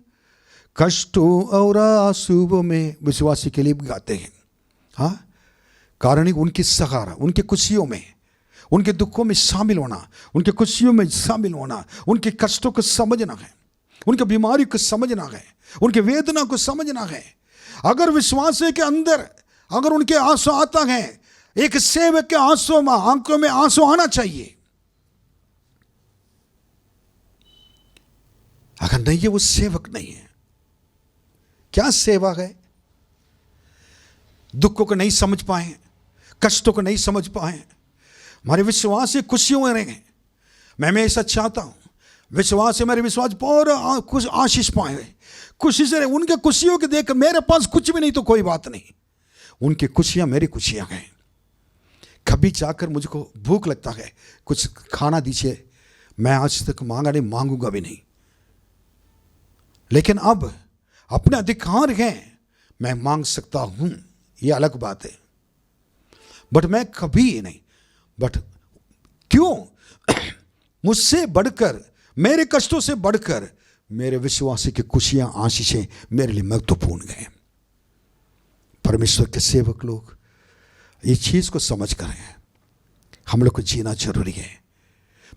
कष्टों और आंसुओं में। विश्वासी के लिए भी गाते हैं। हाँ, कारण उनकी सहारा, उनके खुशियों में, उनके दुखों में शामिल होना, उनके खुशियों में शामिल होना, उनके कष्टों को समझना है, उनकी बीमारी को समझना है, उनके वेदना को समझना है। अगर विश्वास के अंदर अगर उनके आंसू आता है, एक सेवक के आंसू में आंखों में आंसू आना चाहिए। अगर नहीं है, वो सेवक नहीं है। क्या सेवा है? दुखों को नहीं समझ पाए, कष्टों को नहीं समझ पाए। हमारे विश्वास से खुशियों में रहें। मैं ऐसा चाहता हूं, विश्वास से मेरे विश्वास और कुछ आशीष पाए, खुशी से रहे। उनके खुशियों के देख मेरे पास कुछ भी नहीं तो कोई बात नहीं, उनकी खुशियां मेरी खुशियां हैं। कभी जाकर मुझको भूख लगता है, कुछ खाना दीजिए, मैं आज तक मांगा नहीं, मांगूंगा भी नहीं। लेकिन अब अपने अधिकार हैं, मैं मांग सकता हूं, ये अलग बात है। बट मैं कभी नहीं, बट क्यों? मुझसे बढ़कर, मेरे कष्टों से बढ़कर मेरे विश्वासी की खुशियां, आशीषें मेरे लिए महत्वपूर्ण हैं। परमेश्वर के सेवक लोग ये चीज को समझ कर हैं, हम लोग को जीना जरूरी है।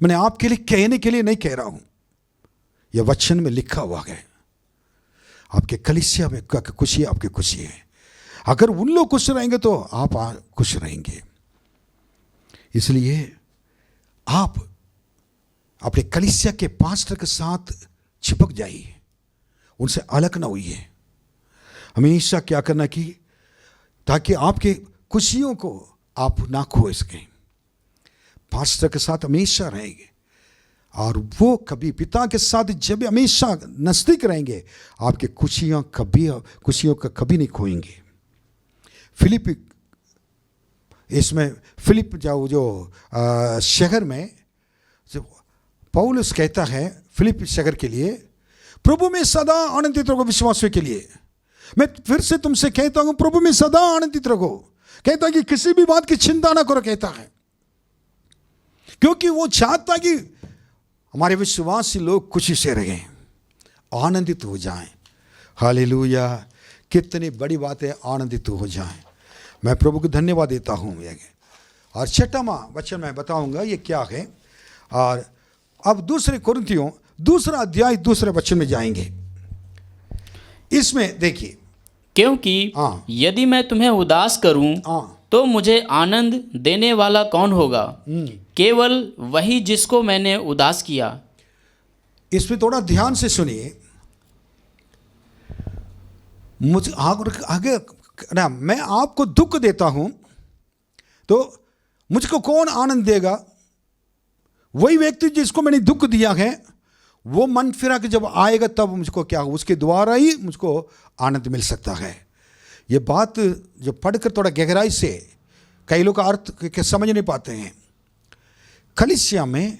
मैंने आपके लिए कहने के लिए नहीं कह रहा हूं, यह वचन में लिखा हुआ है। आपके कलीसिया में खुशी आपकी खुशी है। अगर उन लोग खुश रहेंगे तो आप खुश रहेंगे। इसलिए आप अपने कलीसिया के पास्टर के साथ चिपक जाइए, उनसे अलग ना होइए। हमेशा क्या करना कि ताकि आपके खुशियों को आप ना खो सकें। पास्टर के साथ हमेशा रहेंगे और वो कभी पिता के साथ जब हमेशा नज़दीक रहेंगे, आपकी खुशियों का कभी नहीं खोएंगे। फिलिप, इसमें फिलिप जो शहर में पौलुस कहता है फिलिप शहर के लिए, प्रभु में सदा आनंदित रहो विश्वासियों के लिए। मैं फिर से तुमसे कहता हूं, प्रभु में सदा आनंदित रहो। कहता है कि किसी भी बात की चिंता ना करो, कहता है, क्योंकि वो चाहता कि हमारे विश्वासी लोग खुशी से रहें, आनंदित हो जाएं। हालेलुया, कितनी बड़ी बात है, आनंदित हो जाएं। मैं प्रभु को धन्यवाद देता हूँ। और 6वां वचन मैं बताऊंगा ये क्या है। और अब 2 कुरिन्थियों 2 अध्याय 2 वचन में जाएंगे। इसमें देखिए,
क्योंकि यदि मैं तुम्हें उदास करूं तो मुझे आनंद देने वाला कौन होगा? केवल वही जिसको मैंने उदास किया।
इसमें थोड़ा ध्यान से सुनिए। मुझे आगे ना, मैं आपको दुख देता हूं तो मुझको कौन आनंद देगा? वही व्यक्ति जिसको मैंने दुख दिया है, वो मन फिरा के जब आएगा तब मुझको क्या, उसके द्वारा ही मुझको आनंद मिल सकता है। ये बात जो पढ़कर थोड़ा गहराई से कई लोग अर्थ समझ नहीं पाते हैं। कलीसिया में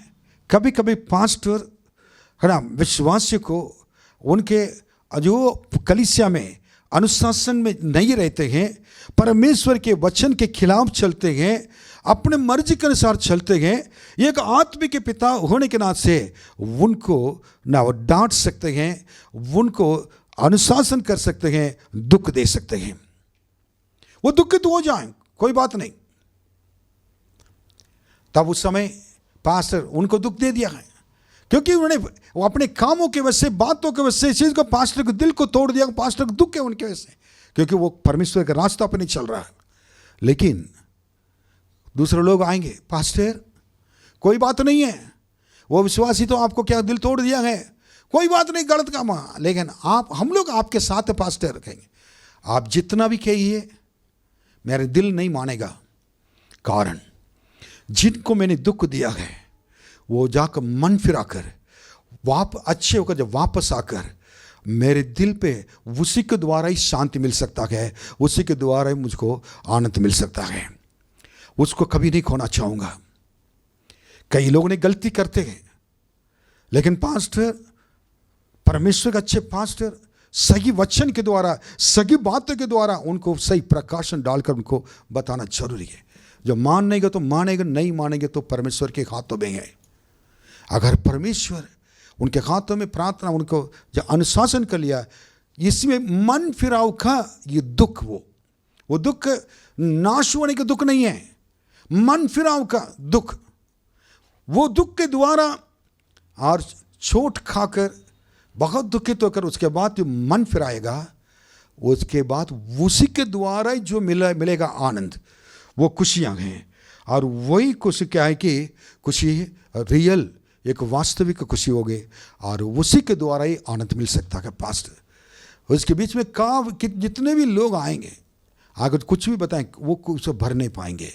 कभी कभी पास्टर है ना, विश्वासी को उनके जो कलीसिया में अनुशासन में नहीं रहते हैं, परमेश्वर के वचन के खिलाफ चलते हैं, अपने मर्जी के अनुसार चलते हैं, एक आत्मिक के पिता होने के नाते से उनको ना वो डांट सकते हैं, उनको अनुशासन कर सकते हैं, दुख दे सकते हैं। वो दुखित हो जाएं, कोई बात नहीं। तब उस समय पास्टर उनको दुख दे दिया है, क्योंकि उन्होंने वो अपने कामों की वजह से, बातों की वजह से इस चीज़ को पास्टर के दिल को तोड़ दिया। पास्टर को दुख है उनके वजह से, क्योंकि वो परमेश्वर का रास्ता पर नहीं चल रहा है। लेकिन दूसरे लोग आएंगे, पास्टर कोई बात नहीं है, वो विश्वासी तो आपको क्या दिल तोड़ दिया है, कोई बात नहीं, गलत काम, लेकिन हम लोग आपके साथ पास्टर कहेंगे, आप जितना भी कहिए मेरे दिल नहीं मानेगा। कारण जिनको मैंने दुख दिया है वो जाकर मन फिराकर अच्छे होकर जब वापस आकर मेरे दिल पे उसी के द्वारा ही शांति मिल सकता है, उसी के द्वारा ही मुझको आनंद मिल सकता है। उसको कभी नहीं खोना चाहूँगा। कई लोग ने गलती करते हैं, लेकिन पास्टर, परमेश्वर के अच्छे पास्टर सही वचन के द्वारा, सही बातों के द्वारा उनको सही प्रकाशन डालकर उनको बताना जरूरी है। जो मानेगा तो मानेगा, नहीं मानेंगे तो परमेश्वर के हाथों में है। अगर परमेश्वर उनके हाथों में प्रार्थना, उनको जो अनुशासन कर लिया, इसमें मन फिराव का ये दुख, वो दुख नाश होने का दुख नहीं है, मन फिराव का दुख। वो दुख के द्वारा और चोट खाकर बहुत दुखित होकर उसके बाद जो मन फिराएगा, उसके बाद उसी के द्वारा ही जो मिलेगा आनंद, वो खुशियाँ हैं। और वही खुशी क्या है कि खुशी रियल, एक वास्तविक खुशी होगी, और उसी के द्वारा ही आनंद मिल सकता है। पास्टर उसके बीच में जितने भी लोग आएंगे, अगर कुछ भी बताएं, वो उसे भर नहीं पाएंगे।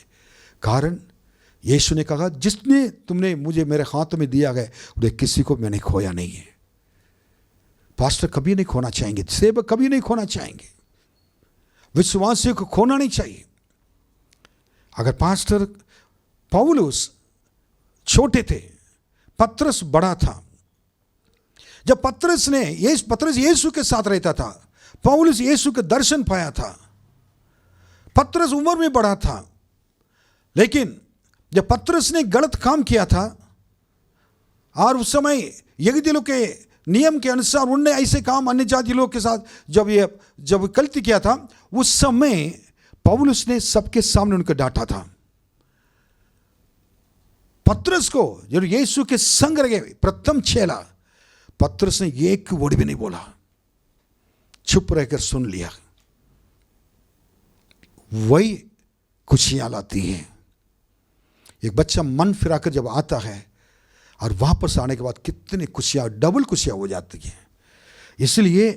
कारण यीशु ने कहा, जिसने तुमने मुझे मेरे हाथ में दिया है उन्हें किसी को मैंने खोया नहीं है। पास्टर कभी नहीं खोना चाहेंगे, सेवक कभी नहीं खोना चाहेंगे, विश्वासियों को खोना नहीं चाहिए। अगर पास्टर पौलुस छोटे थे, पतरस बड़ा था। जब पतरस यीशु के साथ रहता था, पौलुस यीशु के दर्शन पाया था। पतरस उम्र में बड़ा था, लेकिन जब पतरस ने गलत काम किया था और उस समय यहूदी लोग के नियम के अनुसार उन्होंने ऐसे काम अन्य जाति लोग के साथ जब गलती किया था, उस समय पौलुस ने सबके सामने उनको डांटा था। पतरस को जब यीशु के संग रहे प्रथम चेला, पतरस ने एक वर्ड भी नहीं बोला, चुप रहकर सुन लिया। वही खुशियां लाती हैं। एक बच्चा मन फिराकर जब आता है और वापस आने के बाद कितनी खुशियां, डबल खुशियां हो जाती हैं। इसलिए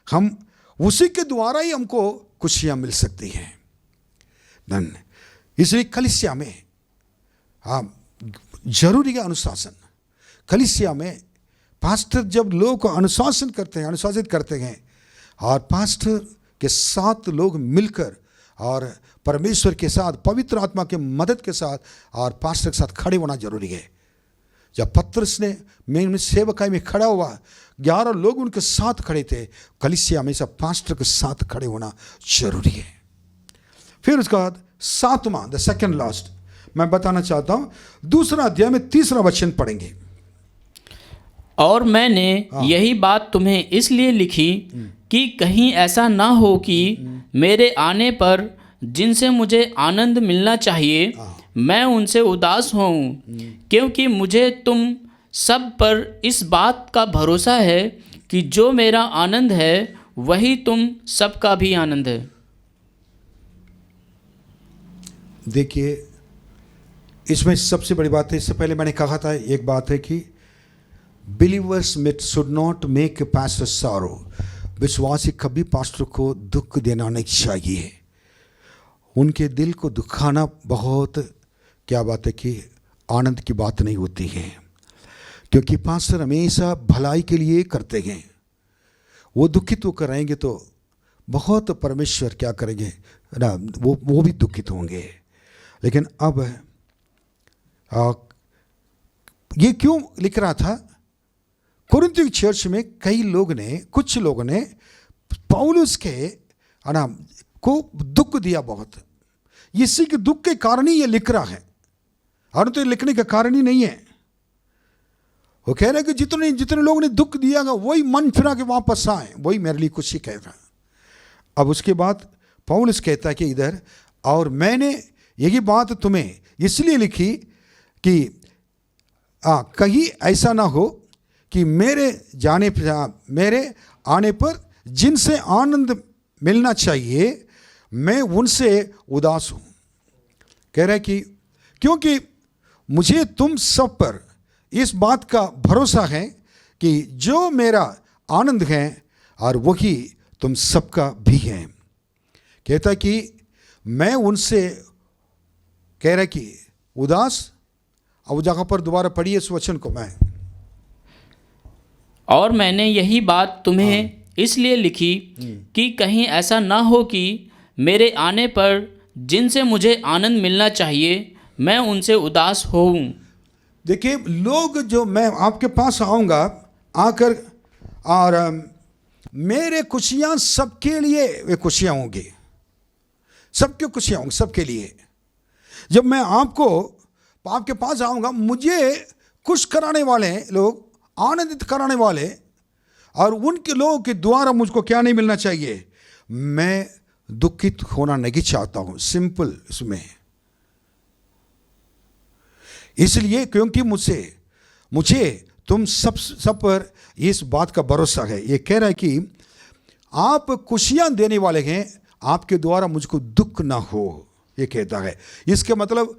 हम उसी के द्वारा ही हमको खुशियां मिल सकती हैं। धन। इसलिए कलीसिया में जरूरी है अनुशासन। कलीसिया में पास्टर जब लोग को अनुशासित करते हैं और पास्टर के साथ लोग मिलकर और परमेश्वर के साथ पवित्र आत्मा के मदद के साथ और पास्टर के साथ खड़े होना जरूरी है। जब पतरस ने में सेवकाई में खड़ा हुआ, 11 लोग उनके साथ खड़े थे। कलीसिया में सब पास्टर के साथ खड़े होना जरूरी है। फिर उसके बाद 7वां, द सेकंड लास्ट, मैं बताना चाहता हूं, 2 अध्याय में 3 वचन पढ़ेंगे।
और मैंने यही बात तुम्हें इसलिए लिखी कि कहीं ऐसा ना हो कि मेरे आने पर जिनसे मुझे आनंद मिलना चाहिए मैं उनसे उदास होऊं, क्योंकि मुझे तुम सब पर इस बात का भरोसा है कि जो मेरा आनंद है वही तुम सबका भी आनंद है।
देखिए, इसमें सबसे बड़ी बात है, इससे पहले मैंने कहा था, एक बात है कि believers should not make pastor sorrow. विश्वासी कभी पास्टर को दुख देना नहीं चाहिए। उनके दिल को दुखाना बहुत क्या बात है कि आनंद की बात नहीं होती है, क्योंकि पास्टर हमेशा भलाई के लिए करते हैं। वो दुखित होकर रहेंगे तो बहुत परमेश्वर क्या करेंगे ना, वो भी दुखित होंगे। लेकिन अब ये क्यों लिख रहा था, कुरिन्थ चर्च में कुछ लोगों ने पौलुस के को दुख दिया बहुत। इसी के दुख के कारण ही ये लिख रहा है, और तो लिखने का कारण ही नहीं है। वो कह रहे कि जितने लोगों ने दुख दिया वही मन फिरा के वापस आए, वही मेरे लिए खुशी कह रहा। अब उसके बाद पौलुस कहता है कि इधर, और मैंने यही बात तुम्हें इसलिए लिखी कि कहीं ऐसा ना हो कि मेरे आने पर जिनसे आनंद मिलना चाहिए मैं उनसे उदास हूं। कह रहा है कि क्योंकि मुझे तुम सब पर इस बात का भरोसा है कि जो मेरा आनंद है और वही तुम सबका भी है। कहता है कि मैं उनसे, कह रहा है कि उदास। अब जगह पर दोबारा पढ़िए इस वचन को। मैं
और मैंने यही बात तुम्हें इसलिए लिखी कि कहीं ऐसा ना हो कि मेरे आने पर जिनसे मुझे आनंद मिलना चाहिए मैं उनसे उदास होऊं।
देखिए, लोग जो मैं आपके पास आऊँगा आकर और मेरे खुशियाँ सबके लिए वे खुशियाँ होंगी, सबके खुशियाँ होंगी सबके लिए। जब मैं आपके पास आऊँगा, मुझे खुश कराने वाले लोग, आनंदित कराने वाले, और उनके लोगों के द्वारा मुझको क्या नहीं मिलना चाहिए, मैं दुखित होना नहीं चाहता हूं। सिंपल इसमें, इसलिए क्योंकि मुझे तुम सब पर इस बात का भरोसा है। ये कह रहा है कि आप खुशियां देने वाले हैं, आपके द्वारा मुझको दुख ना हो, ये कहता है। इसके मतलब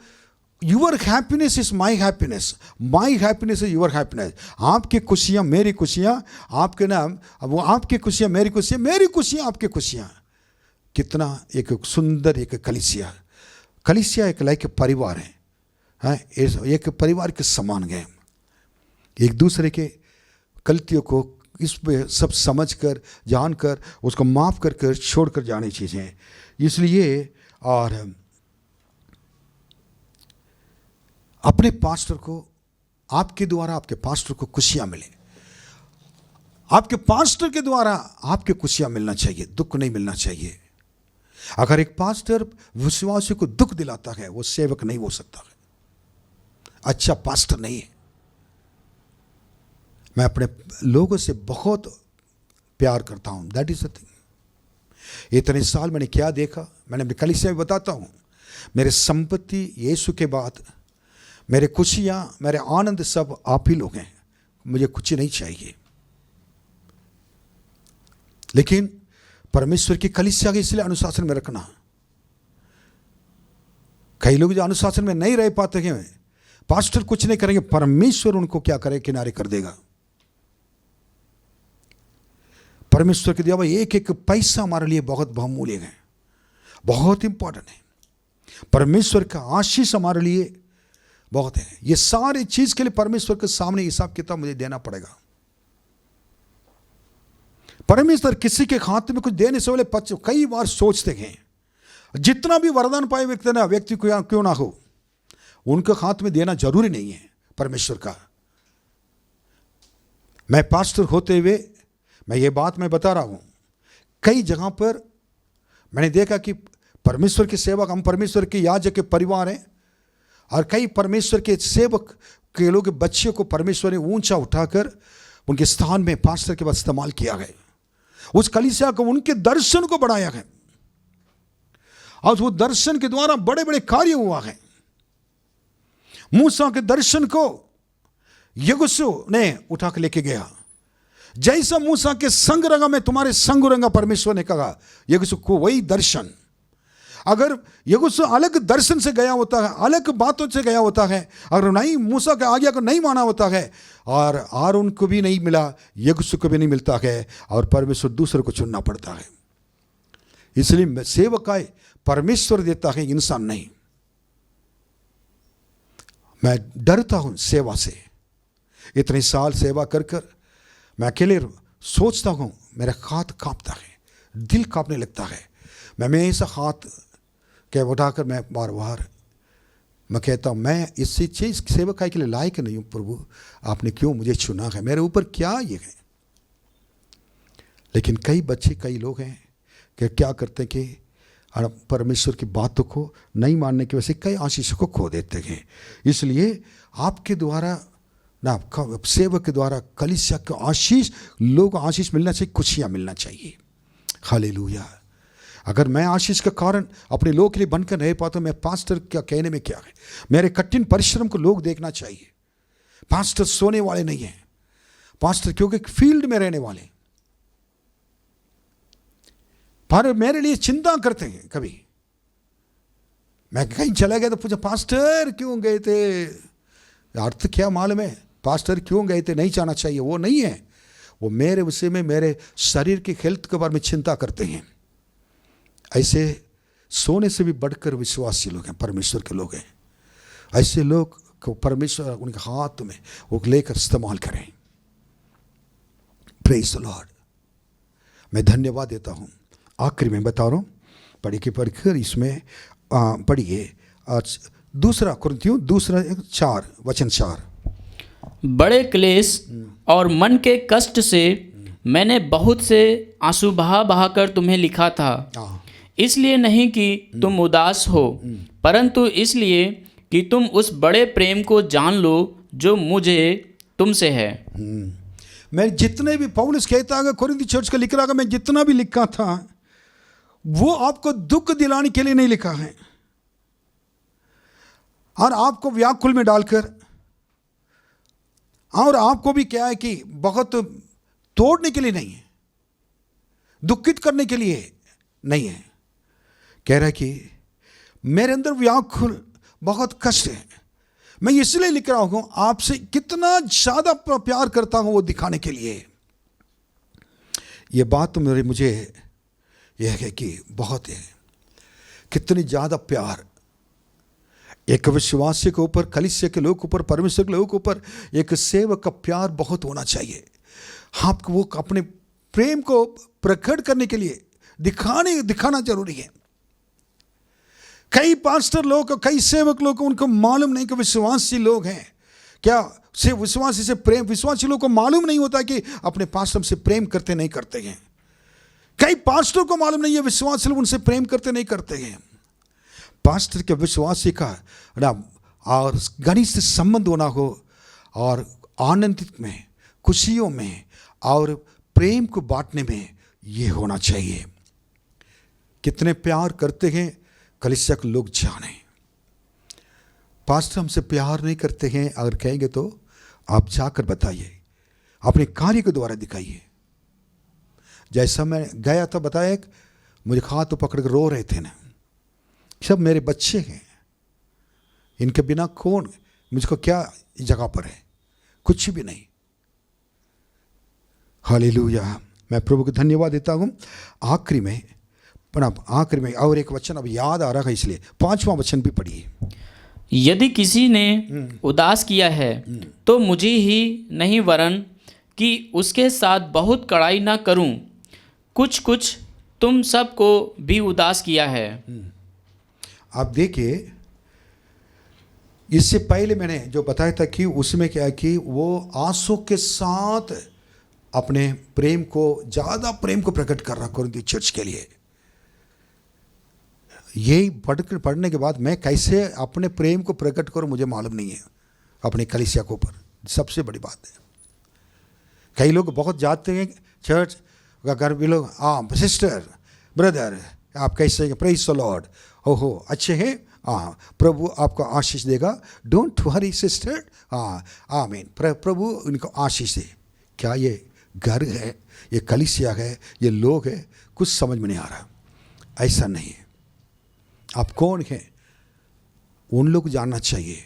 your happiness is my happiness, my happiness is your happiness. आपकी खुशियाँ मेरी खुशियाँ, आपके नाम वो आपकी खुशियाँ मेरी खुशियाँ, मेरी खुशियाँ आपकी खुशियाँ। कितना एक सुंदर एक कलीसिया एक लाइक परिवार है, एक परिवार के समान है। एक दूसरे के गलतियों को इसमें सब समझकर जानकर उसको माफ़ कर छोड़कर जाने चीज़ें। इसलिए और अपने पास्टर को, आपके द्वारा आपके पास्टर को खुशियाँ मिले, आपके पास्टर के द्वारा आपके खुशियाँ मिलना चाहिए, दुख नहीं मिलना चाहिए। अगर एक पास्टर विश्वासी को दुख दिलाता है वो सेवक नहीं हो सकता है, अच्छा पास्टर नहीं है। मैं अपने लोगों से बहुत प्यार करता हूँ, दैट इज द थिंग। इतने साल मैंने क्या देखा, मैंने अपनी कलीसिया में बताता हूँ, मेरे संपत्ति यीशु के बाद मेरे खुशियाँ मेरे आनंद सब आप ही लोग हैं, मुझे कुछ नहीं चाहिए। लेकिन परमेश्वर की कलीसिया के इसलिए अनुशासन में रखना। कई लोग जो अनुशासन में नहीं रह पाते हैं, पास्टर कुछ नहीं करेंगे, परमेश्वर उनको क्या करे, किनारे कर देगा। परमेश्वर के दिया हुआ एक एक पैसा हमारे लिए बहुत बहुमूल्य है, बहुत इंपॉर्टेंट है। परमेश्वर का आशीष हमारे लिए बहुत है। ये सारी चीज के लिए परमेश्वर के सामने हिसाब किताब मुझे देना पड़ेगा। परमेश्वर किसी के हाथ में कुछ देने से पहले कई बार सोचते हैं, जितना भी वरदान पाए व्यक्ति को क्यों ना हो, उनके हाथ में देना जरूरी नहीं है परमेश्वर का। मैं पास्टर होते हुए मैं ये बात मैं बता रहा हूं, कई जगह पर मैंने देखा कि परमेश्वर के सेवक, हम परमेश्वर के याजक के परिवार हैं, और कई परमेश्वर के सेवक के लोग बच्चे को परमेश्वर ने ऊंचा उठाकर उनके स्थान में पास्टर के बाद इस्तेमाल किया गया। उस कलीसिया को, उनके दर्शन को बढ़ाया गया, और वो दर्शन के द्वारा बड़े बड़े कार्य हुआ है। मूसा के दर्शन को यहोशू ने उठा के लेके गया। जैसा मूसा के संग रंगा में तुम्हारे संग रंगा, परमेश्वर ने कहा यहोशू को वही दर्शन। अगर यहोशू अलग दर्शन से गया होता है, अलग बातों से गया होता है, अगर नहीं मूसा के आज्ञा को नहीं माना होता है, और आरोन को भी नहीं मिला, यहोशू को भी नहीं मिलता है, और परमेश्वर दूसरे को चुनना पड़ता है। इसलिए सेवकाई परमेश्वर देता है, इंसान नहीं। मैं डरता हूं सेवा से। इतने साल सेवा कर कर मैं अकेले सोचता हूं, मेरा हाथ कांपता है, दिल कांपने लगता है। मैं ऐसा हाथ के उठाकर मैं बार बार मैं कहता हूं, मैं इसी चीज सेवकाई के लिए लायक नहीं हूं प्रभु, आपने क्यों मुझे चुना है, मेरे ऊपर क्या ये है। लेकिन कई बच्चे, कई लोग हैं कि क्या करते हैं कि परमेश्वर की बातों को नहीं मानने की वजह से कई आशीषों को खो देते हैं। इसलिए आपके द्वारा ना, सेवक के द्वारा कलीसिया को आशीष, लोग को आशीष मिलना चाहिए, खुशियाँ मिलना चाहिए। हालेलुया। अगर मैं आशीष का कारण अपने लोग के लिए बनकर रह पाता हूं, मैं पास्टर क्या कहने में क्या है। मेरे कठिन परिश्रम को लोग देखना चाहिए। पास्टर सोने वाले नहीं हैं, पास्टर क्योंकि फील्ड में रहने वाले, पर मेरे लिए चिंता करते हैं। कभी मैं कहीं चला गया तो पूछा पास्टर क्यों गए थे, अर्थ क्या मालूम है, पास्टर क्यों गए थे, नहीं जाना चाहिए, वो नहीं है। वो मेरे विषय में, मेरे शरीर की हेल्थ के बारे में चिंता करते हैं। ऐसे सोने से भी बढ़कर विश्वासी लोग हैं, परमेश्वर के लोग हैं। ऐसे लोग को परमेश्वर उनके हाथ में वो लेकर इस्तेमाल करें। Praise the Lord. मैं धन्यवाद देता हूँ। आखिरी में बता रहा हूँ, पढ़कर इसमें पढ़िए दूसरा कुरिन्थियों 2:4
बड़े क्लेश और मन के कष्ट से मैंने बहुत से आंसू बहा कर तुम्हें लिखा था, इसलिए नहीं कि तुम उदास हो, परंतु इसलिए कि तुम उस बड़े प्रेम को जान लो जो मुझे तुमसे है।
मैं जितने भी पौलुस कहता है कोरिन्थी चर्च का लिख रहा, मैं जितना भी लिखा था वो आपको दुख दिलाने के लिए नहीं लिखा है और आपको व्याकुल में डालकर, और आपको भी क्या है कि बहुत तोड़ने के लिए नहीं है, दुखित करने के लिए नहीं है। कह रहा है कि मेरे अंदर व्याकुल बहुत कष्ट है, मैं इसलिए लिख रहा हूं आपसे कितना ज्यादा प्यार करता हूं वो दिखाने के लिए। ये बात तो मुझे यह है कि बहुत है, कितनी ज्यादा प्यार एक विश्वासी के ऊपर, कलीसिया के लोग ऊपर, परमेश्वर के लोगों के ऊपर एक सेवक का प्यार बहुत होना चाहिए। आपको वो अपने प्रेम को प्रकट करने के लिए दिखाना जरूरी है। कई पास्टर लोग, कई सेवक लोग, उनको मालूम नहीं कि विश्वासी लोग हैं क्या, से विश्वासी से प्रेम, विश्वासी लोग को मालूम नहीं होता कि अपने पास्टर से प्रेम करते नहीं करते हैं। कई पास्टर को मालूम नहीं है विश्वासी लोग उनसे प्रेम करते नहीं करते हैं। पास्टर के विश्वासी का ना और घनिष्ठ संबंध होना हो, और आनंदित में, खुशियों में और प्रेम को बांटने में ये होना चाहिए। कितने प्यार करते हैं कलीसिया के लोग जाने। पास्टर हमसे प्यार नहीं करते हैं अगर कहेंगे तो आप जाकर बताइए, अपने कार्य के द्वारा दिखाइए। जैसा मैं गया था, बताया, मुझे हाथ पकड़ कर रो रहे थे ना, सब मेरे बच्चे हैं, इनके बिना कौन, मुझको क्या जगह पर है, कुछ भी नहीं। हालेलुया। मैं प्रभु को धन्यवाद देता हूँ। आखिरी में पर अब आखिर में और एक वचन अब याद आ रहा है, इसलिए 5वां वचन भी पढ़िए।
यदि किसी ने उदास किया है तो मुझे ही नहीं वरन कि उसके साथ बहुत कड़ाई ना करूं, कुछ कुछ तुम सबको भी उदास किया है।
आप देखिए, इससे पहले मैंने जो बताया था कि उसमें क्या है कि वो आंसू के साथ अपने प्रेम को, ज़्यादा प्रेम को प्रकट कर रहा कुरिन्थ चर्च के लिए। यही पढ़ने के बाद मैं कैसे अपने प्रेम को प्रकट करूं मुझे मालूम नहीं है अपने कलीसिया के ऊपर। सबसे बड़ी बात है, कई लोग बहुत जाते हैं चर्च घर भी लोग, सिस्टर ब्रदर आप कैसे हैं, प्रेज द लॉर्ड, हो अच्छे हैं, प्रभु आपको आशीष देगा, डोंट वरी सिस्टर, आमीन, प्रभु उनको आशीष दे। क्या ये घर है, ये कलीसिया है, ये लोग है? कुछ समझ में नहीं आ रहा। ऐसा नहीं है। आप कौन हैं उन लोग जानना चाहिए,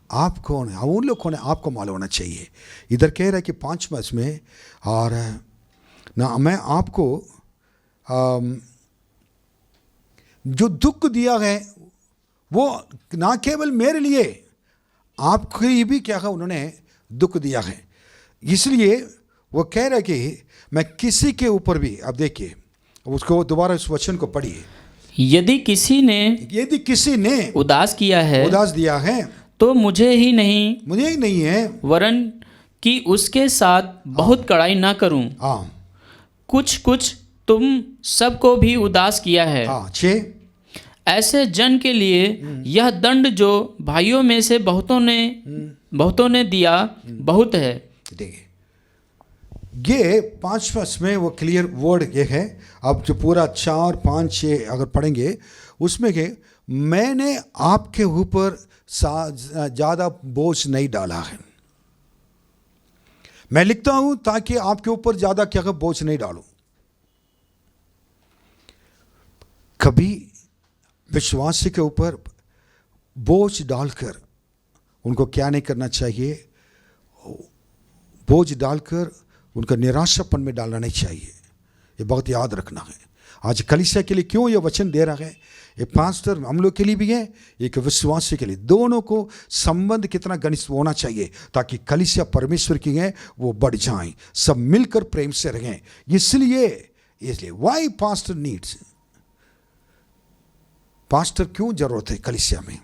आप कौन हैं उन लोग कौन है आपको मालूम होना चाहिए। इधर कह रहा है कि 5 वर्ष में, और ना मैं आपको जो दुख दिया है वो ना केवल मेरे लिए, आपके लिए भी क्या है उन्होंने दुख दिया है। इसलिए वो कह रहा है कि मैं किसी के ऊपर भी, अब देखिए उसको दोबारा उस वचन को पढ़िए।
यदि किसी ने उदास किया है,
उदास दिया है,
तो मुझे ही नहीं
है
वरन कि उसके साथ बहुत कड़ाई ना करूं, कुछ कुछ तुम सबको भी उदास किया है।
6
ऐसे जन के लिए यह दंड जो भाइयों में से बहुतों ने दिया बहुत है।
देखिए ये 5 वर्ष में वो क्लियर वर्ड ये है। अब जो पूरा 4, 5, 6 अगर पढ़ेंगे उसमें के मैंने आपके ऊपर ज़्यादा बोझ नहीं डाला है। मैं लिखता हूं ताकि आपके ऊपर ज़्यादा क्या बोझ नहीं डालूं। कभी विश्वासी के ऊपर बोझ डालकर उनको क्या नहीं करना चाहिए, बोझ डालकर उनका निराशापन में डालना नहीं चाहिए। ये बहुत याद रखना है। आज कलीसिया के लिए क्यों ये वचन दे रहा है, ये पास्टर हम लोग के लिए भी है, एक विश्वासी के लिए, दोनों को संबंध कितना घनिष्ठ होना चाहिए ताकि कलीसिया परमेश्वर की है वो बढ़ जाए, सब मिलकर प्रेम से रहें। इसलिए वाई पास्टर नीड्स, पास्टर क्यों जरूरत है कलीसिया में।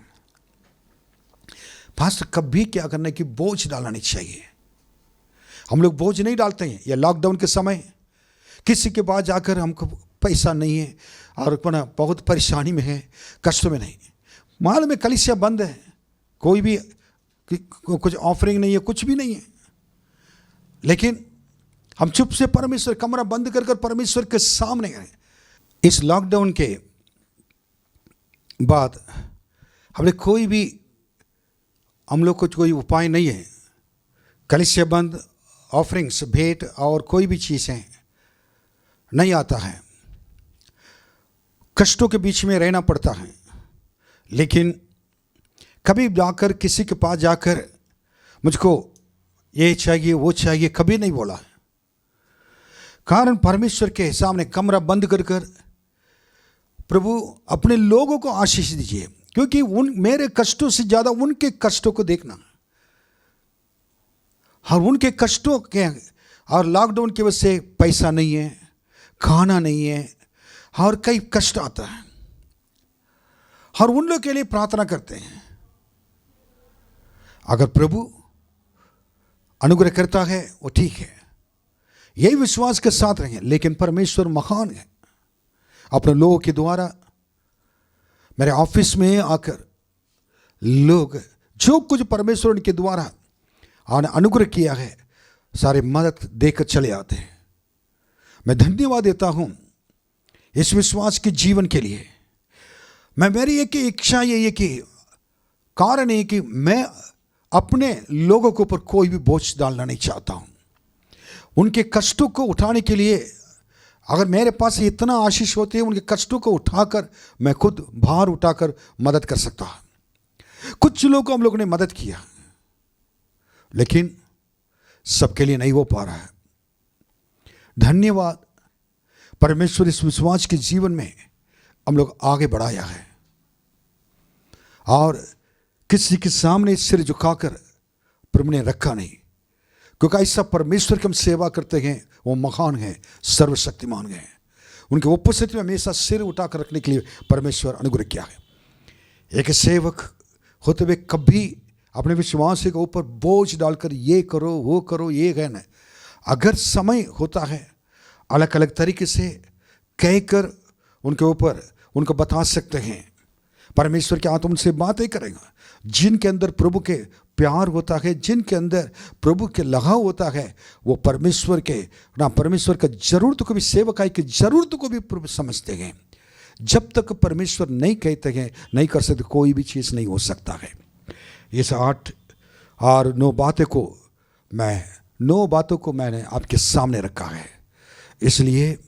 पास्टर कभी क्या करना कि बोझ डालना नहीं चाहिए। हम लोग बोझ नहीं डालते हैं। ये लॉकडाउन के समय किसी के पास जाकर हमको पैसा नहीं है और बहुत परेशानी में है, कष्ट में नहीं, मालूम में कलीसिया बंद है, कोई भी कुछ ऑफरिंग नहीं है, कुछ भी नहीं है, लेकिन हम चुप से परमेश्वर कमरा बंद कर परमेश्वर के सामने गए। इस लॉकडाउन के बाद हमने कोई भी, हम लोग को कोई उपाय नहीं है। कलीसिया बंद, ऑफरिंग्स भेंट और कोई भी चीज़ें नहीं आता है, कष्टों के बीच में रहना पड़ता है। लेकिन कभी जाकर किसी के पास जाकर मुझको ये चाहिए वो चाहिए कभी नहीं बोला है। कारण परमेश्वर के सामने कमरा बंद कर प्रभु अपने लोगों को आशीष दीजिए, क्योंकि मेरे कष्टों से ज़्यादा उनके कष्टों को देखना, और उनके कष्टों के, और लॉकडाउन की वजह से पैसा नहीं है, खाना नहीं है, और कई कष्ट आता है, और उन लोग के लिए प्रार्थना करते हैं। अगर प्रभु अनुग्रह करता है वो ठीक है, यही विश्वास के साथ रहें। लेकिन परमेश्वर महान है। अपने लोगों के द्वारा मेरे ऑफिस में आकर लोग जो कुछ परमेश्वर उनके द्वारा अनुग्रह किया है सारे मदद देकर चले आते हैं। मैं धन्यवाद देता हूं इस विश्वास के जीवन के लिए। मेरी एक इच्छा ये है कि कारण है कि मैं अपने लोगों के ऊपर कोई भी बोझ डालना नहीं चाहता हूं। उनके कष्टों को उठाने के लिए अगर मेरे पास इतना आशीष होते हैं, उनके कष्टों को उठाकर मैं खुद भार उठाकर मदद कर सकता हूं। कुछ लोगों को हम लोगों ने मदद किया, लेकिन सबके लिए नहीं हो पा रहा है। धन्यवाद परमेश्वर इस विश्वास के जीवन में हम लोग आगे बढ़ाया है, और किसी के सामने सिर झुकाकर प्रभु ने रखा नहीं, क्योंकि ऐसा परमेश्वर की हम सेवा करते हैं, वो महान हैं, सर्वशक्तिमान हैं। उनके उपस्थिति में हमेशा सिर उठाकर रखने के लिए परमेश्वर अनुग्रह किया है। एक सेवक होते हुए कभी अपने विश्वास के ऊपर बोझ डालकर ये करो वो करो ये कहना, अगर समय होता है अलग अलग तरीके से कहकर उनके ऊपर उनको बता सकते हैं। परमेश्वर के आत्मा उनसे बातें करेगा। जिनके अंदर प्रभु के प्यार होता है, जिनके अंदर प्रभु के लगाव होता है, वो परमेश्वर का जरूरत को भी, सेवकाई की जरूरत को भी प्रभु समझते हैं। जब तक परमेश्वर नहीं कहते हैं, नहीं कर सकते, कोई भी चीज़ नहीं हो सकता है। इस 8 और 9 बातों को मैंने आपके सामने रखा है। इसलिए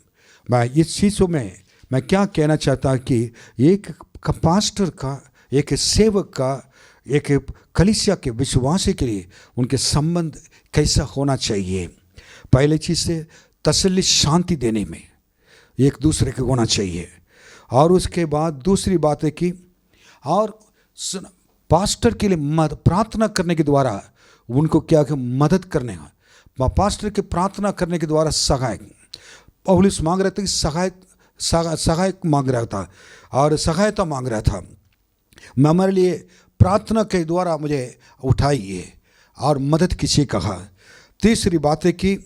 मैं इस चीज़ों में मैं क्या कहना चाहता कि एक पास्टर का, एक सेवक का, एक कलीसिया के विश्वासी के लिए उनके संबंध कैसा होना चाहिए। पहले चीज़ से तसल्ली, शांति देने में एक दूसरे के होना चाहिए। और उसके बाद दूसरी बात है कि और पास्टर के लिए प्रार्थना करने के द्वारा उनको क्या मदद करने का, पास्टर के प्रार्थना करने के द्वारा सहायक, पौलुस मांग रहे थे कि सहायक मांग रहा था और सहायता मांग रहा था। मैं हमारे लिए प्रार्थना के द्वारा मुझे उठाइए और मदद कीजिए कहा। तीसरी बात है कि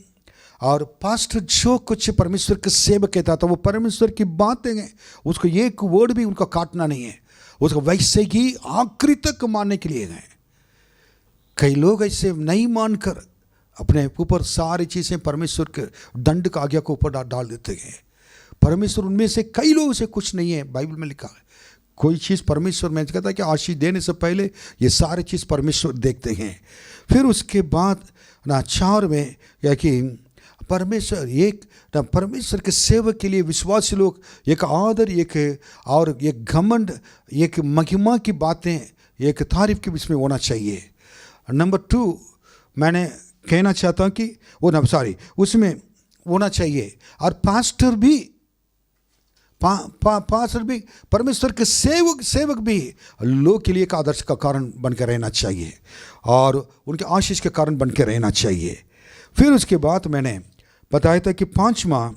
और पास्टर जो कुछ परमेश्वर के सेवक कहता था वो परमेश्वर की बातें हैं, उसको एक वर्ड भी उनका काटना नहीं है, उसको वैसे ही आखिरी तक मानने के लिए हैं। कई लोग ऐसे नहीं मानकर अपने ऊपर सारी चीज़ें परमेश्वर के दंड का आज्ञा को ऊपर डाल देते हैं। परमेश्वर उनमें से कई लोगों से कुछ नहीं है। बाइबल में लिखा है कोई चीज़ परमेश्वर, मैं कहता है कि आशीष देने से पहले ये सारी चीज़ परमेश्वर देखते हैं। फिर उसके बाद 4 में या कि परमेश्वर के सेवक के लिए विश्वासी लोग एक आदर, एक घमंड, एक महिमा की बातें, एक तारीफ के बीच में होना चाहिए। नंबर 2 मैंने कहना चाहता हूँ कि उसमें होना चाहिए। और पास्टर भी परमेश्वर के सेवक भी लोग के लिए एक आदर्श का कारण बनकर रहना चाहिए और उनके आशीष के कारण बनकर रहना चाहिए। फिर उसके बाद मैंने बताया था कि 5वां,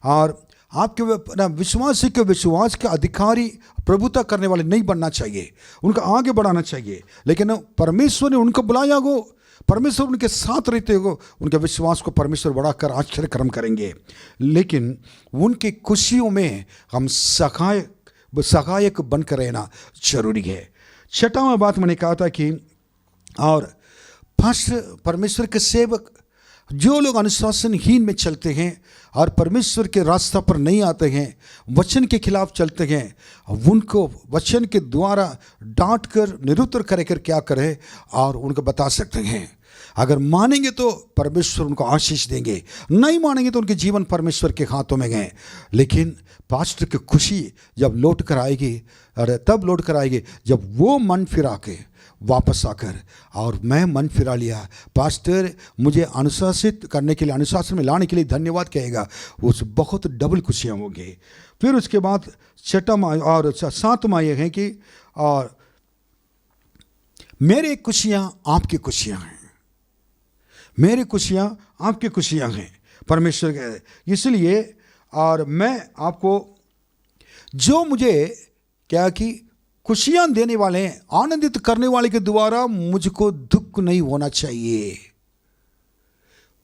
और आपके विश्वासी के विश्वास के अधिकारी प्रभुता करने वाले नहीं बनना चाहिए, उनका आगे बढ़ाना चाहिए। लेकिन परमेश्वर ने उनको बुलाया हो, परमेश्वर उनके साथ रहते हो, उनके विश्वास को परमेश्वर बढ़ाकर आश्चर्य कर्म करेंगे। लेकिन उनकी खुशियों में हम सहायक बनकर रहना जरूरी है। 6वां बात मैंने कहा था कि और परमेश्वर के सेवक जो लोग अनुशासनहीन में चलते हैं और परमेश्वर के रास्ता पर नहीं आते हैं, वचन के खिलाफ चलते हैं, उनको वचन के द्वारा डांट कर निरुत्तर कर क्या करें और उनको बता सकते हैं। अगर मानेंगे तो परमेश्वर उनको आशीष देंगे, नहीं मानेंगे तो उनके जीवन परमेश्वर के हाथों में गए। लेकिन पास्टर की खुशी जब लौट कर आएगी, तब लौट कर आएगी जब वो मन फिरा के वापस आकर, और मैं मन फिरा लिया, पास्टर मुझे अनुशासित करने के लिए, अनुशासन में लाने के लिए धन्यवाद कहेगा, उस बहुत डबल खुशियाँ होंगी। फिर उसके बाद 6वां और 7वां ये है कि और मेरे खुशियाँ आपकी खुशियाँ हैं, मेरी खुशियाँ आपकी खुशियाँ हैं परमेश्वर के। इसलिए और मैं आपको जो मुझे क्या कि खुशियाँ देने वाले हैं, आनंदित करने वाले के द्वारा मुझको दुख नहीं होना चाहिए।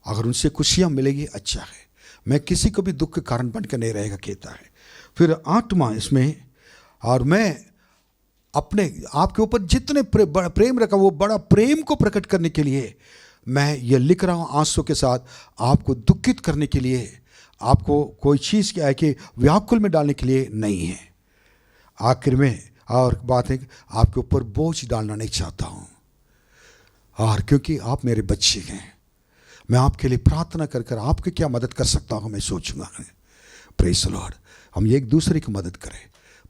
अगर उनसे खुशियाँ मिलेगी अच्छा है, मैं किसी को भी दुख के कारण बनकर नहीं रहेगा कहता है। फिर 8वां इसमें, और मैं अपने आपके ऊपर जितने प्रेम रखा, वो बड़ा प्रेम को प्रकट करने के लिए मैं ये लिख रहा हूँ आंसू के साथ, आपको दुखित करने के लिए, आपको कोई चीज़ क्या है कि व्याकुल में डालने के लिए नहीं है। आखिर में और बात है कि आपके ऊपर बोझ डालना नहीं चाहता हूँ, और क्योंकि आप मेरे बच्चे हैं, मैं आपके लिए प्रार्थना कर कर आपकी क्या मदद कर सकता हूँ मैं सोचूंगा। Praise the Lord. हम एक दूसरे की मदद करें,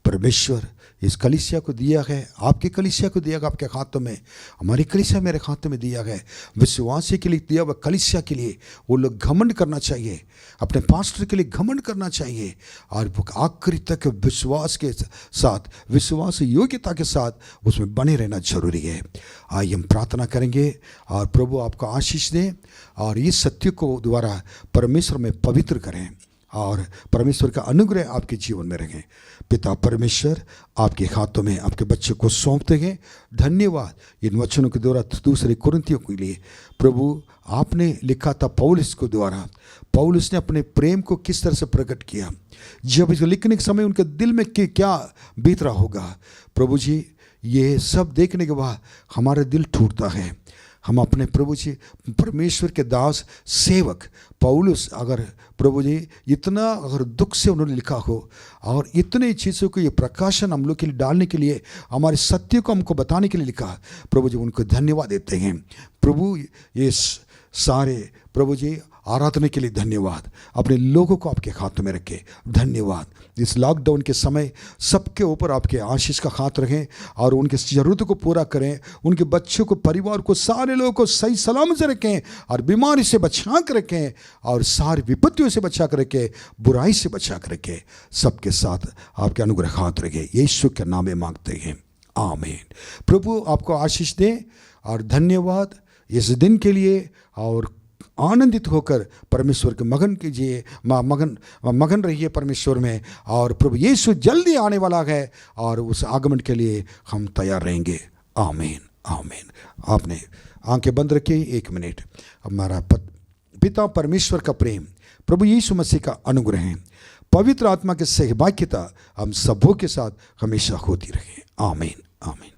परमेश्वर इस कलीसिया को दिया है, आपकी कलीसिया को दिया गया आपके हाथों में, हमारी कलीसिया मेरे हाथों में दिया गया। विश्वासी के लिए दिया हुआ कलीसिया के लिए वो लोग घमंड करना चाहिए, अपने पास्टर के लिए घमंड करना चाहिए, और आखिरी तक विश्वास के साथ, विश्वास योग्यता के साथ उसमें बने रहना जरूरी है। आइए हम प्रार्थना करेंगे और प्रभु आपको आशीष दें और इस सत्य को द्वारा परमेश्वर में पवित्र करें और परमेश्वर का अनुग्रह आपके जीवन में रहें। पिता परमेश्वर, आपके हाथों में आपके बच्चे को सौंपते हैं। धन्यवाद इन वचनों के द्वारा दूसरे कुरिन्थियों के लिए। प्रभु, आपने लिखा था पौलुस को द्वारा, पौलुस ने अपने प्रेम को किस तरह से प्रकट किया, जब इसको लिखने के समय उनके दिल में क्या बीत रहा होगा। प्रभु जी, ये सब देखने के बाद हमारा दिल टूटता है। हम अपने प्रभु जी परमेश्वर के दास सेवक पौलुस, अगर प्रभु जी इतना अगर दुख से उन्होंने लिखा हो और इतने चीज़ों को ये प्रकाशन हम लोग के लिए डालने के लिए, हमारे सत्य को हमको बताने के लिए लिखा, प्रभु जी उनको धन्यवाद देते हैं। प्रभु ये सारे प्रभु जी आराधना के लिए धन्यवाद। अपने लोगों को आपके हाथों में रखें। धन्यवाद। इस लॉकडाउन के समय सबके ऊपर आपके आशीष का हाथ रखें और उनके ज़रूरतों को पूरा करें, उनके बच्चों को, परिवार को, सारे लोगों को सही सलामत से रखें और बीमारी से बचा कर रखें और सारी विपत्तियों से बचा कर रखें, बुराई से बचा कर रखें। सबके साथ आपके अनुग्रह हाथ रखें। यीशु के नाम में मांगते हैं, आमीन। प्रभु आपको आशीष दें और धन्यवाद इस दिन के लिए, और आनंदित होकर परमेश्वर के मगन कीजिए, मगन रहिए परमेश्वर में। और प्रभु यीशु जल्दी आने वाला है और उस आगमन के लिए हम तैयार रहेंगे। आमीन, आमीन। आपने आंखें बंद रखी 1 मिनट। हमारा पिता परमेश्वर का प्रेम, प्रभु यीशु मसीह का अनुग्रह, पवित्र आत्मा की सहभागिता हम सबों के साथ हमेशा होती रहे। आमीन, आमीन।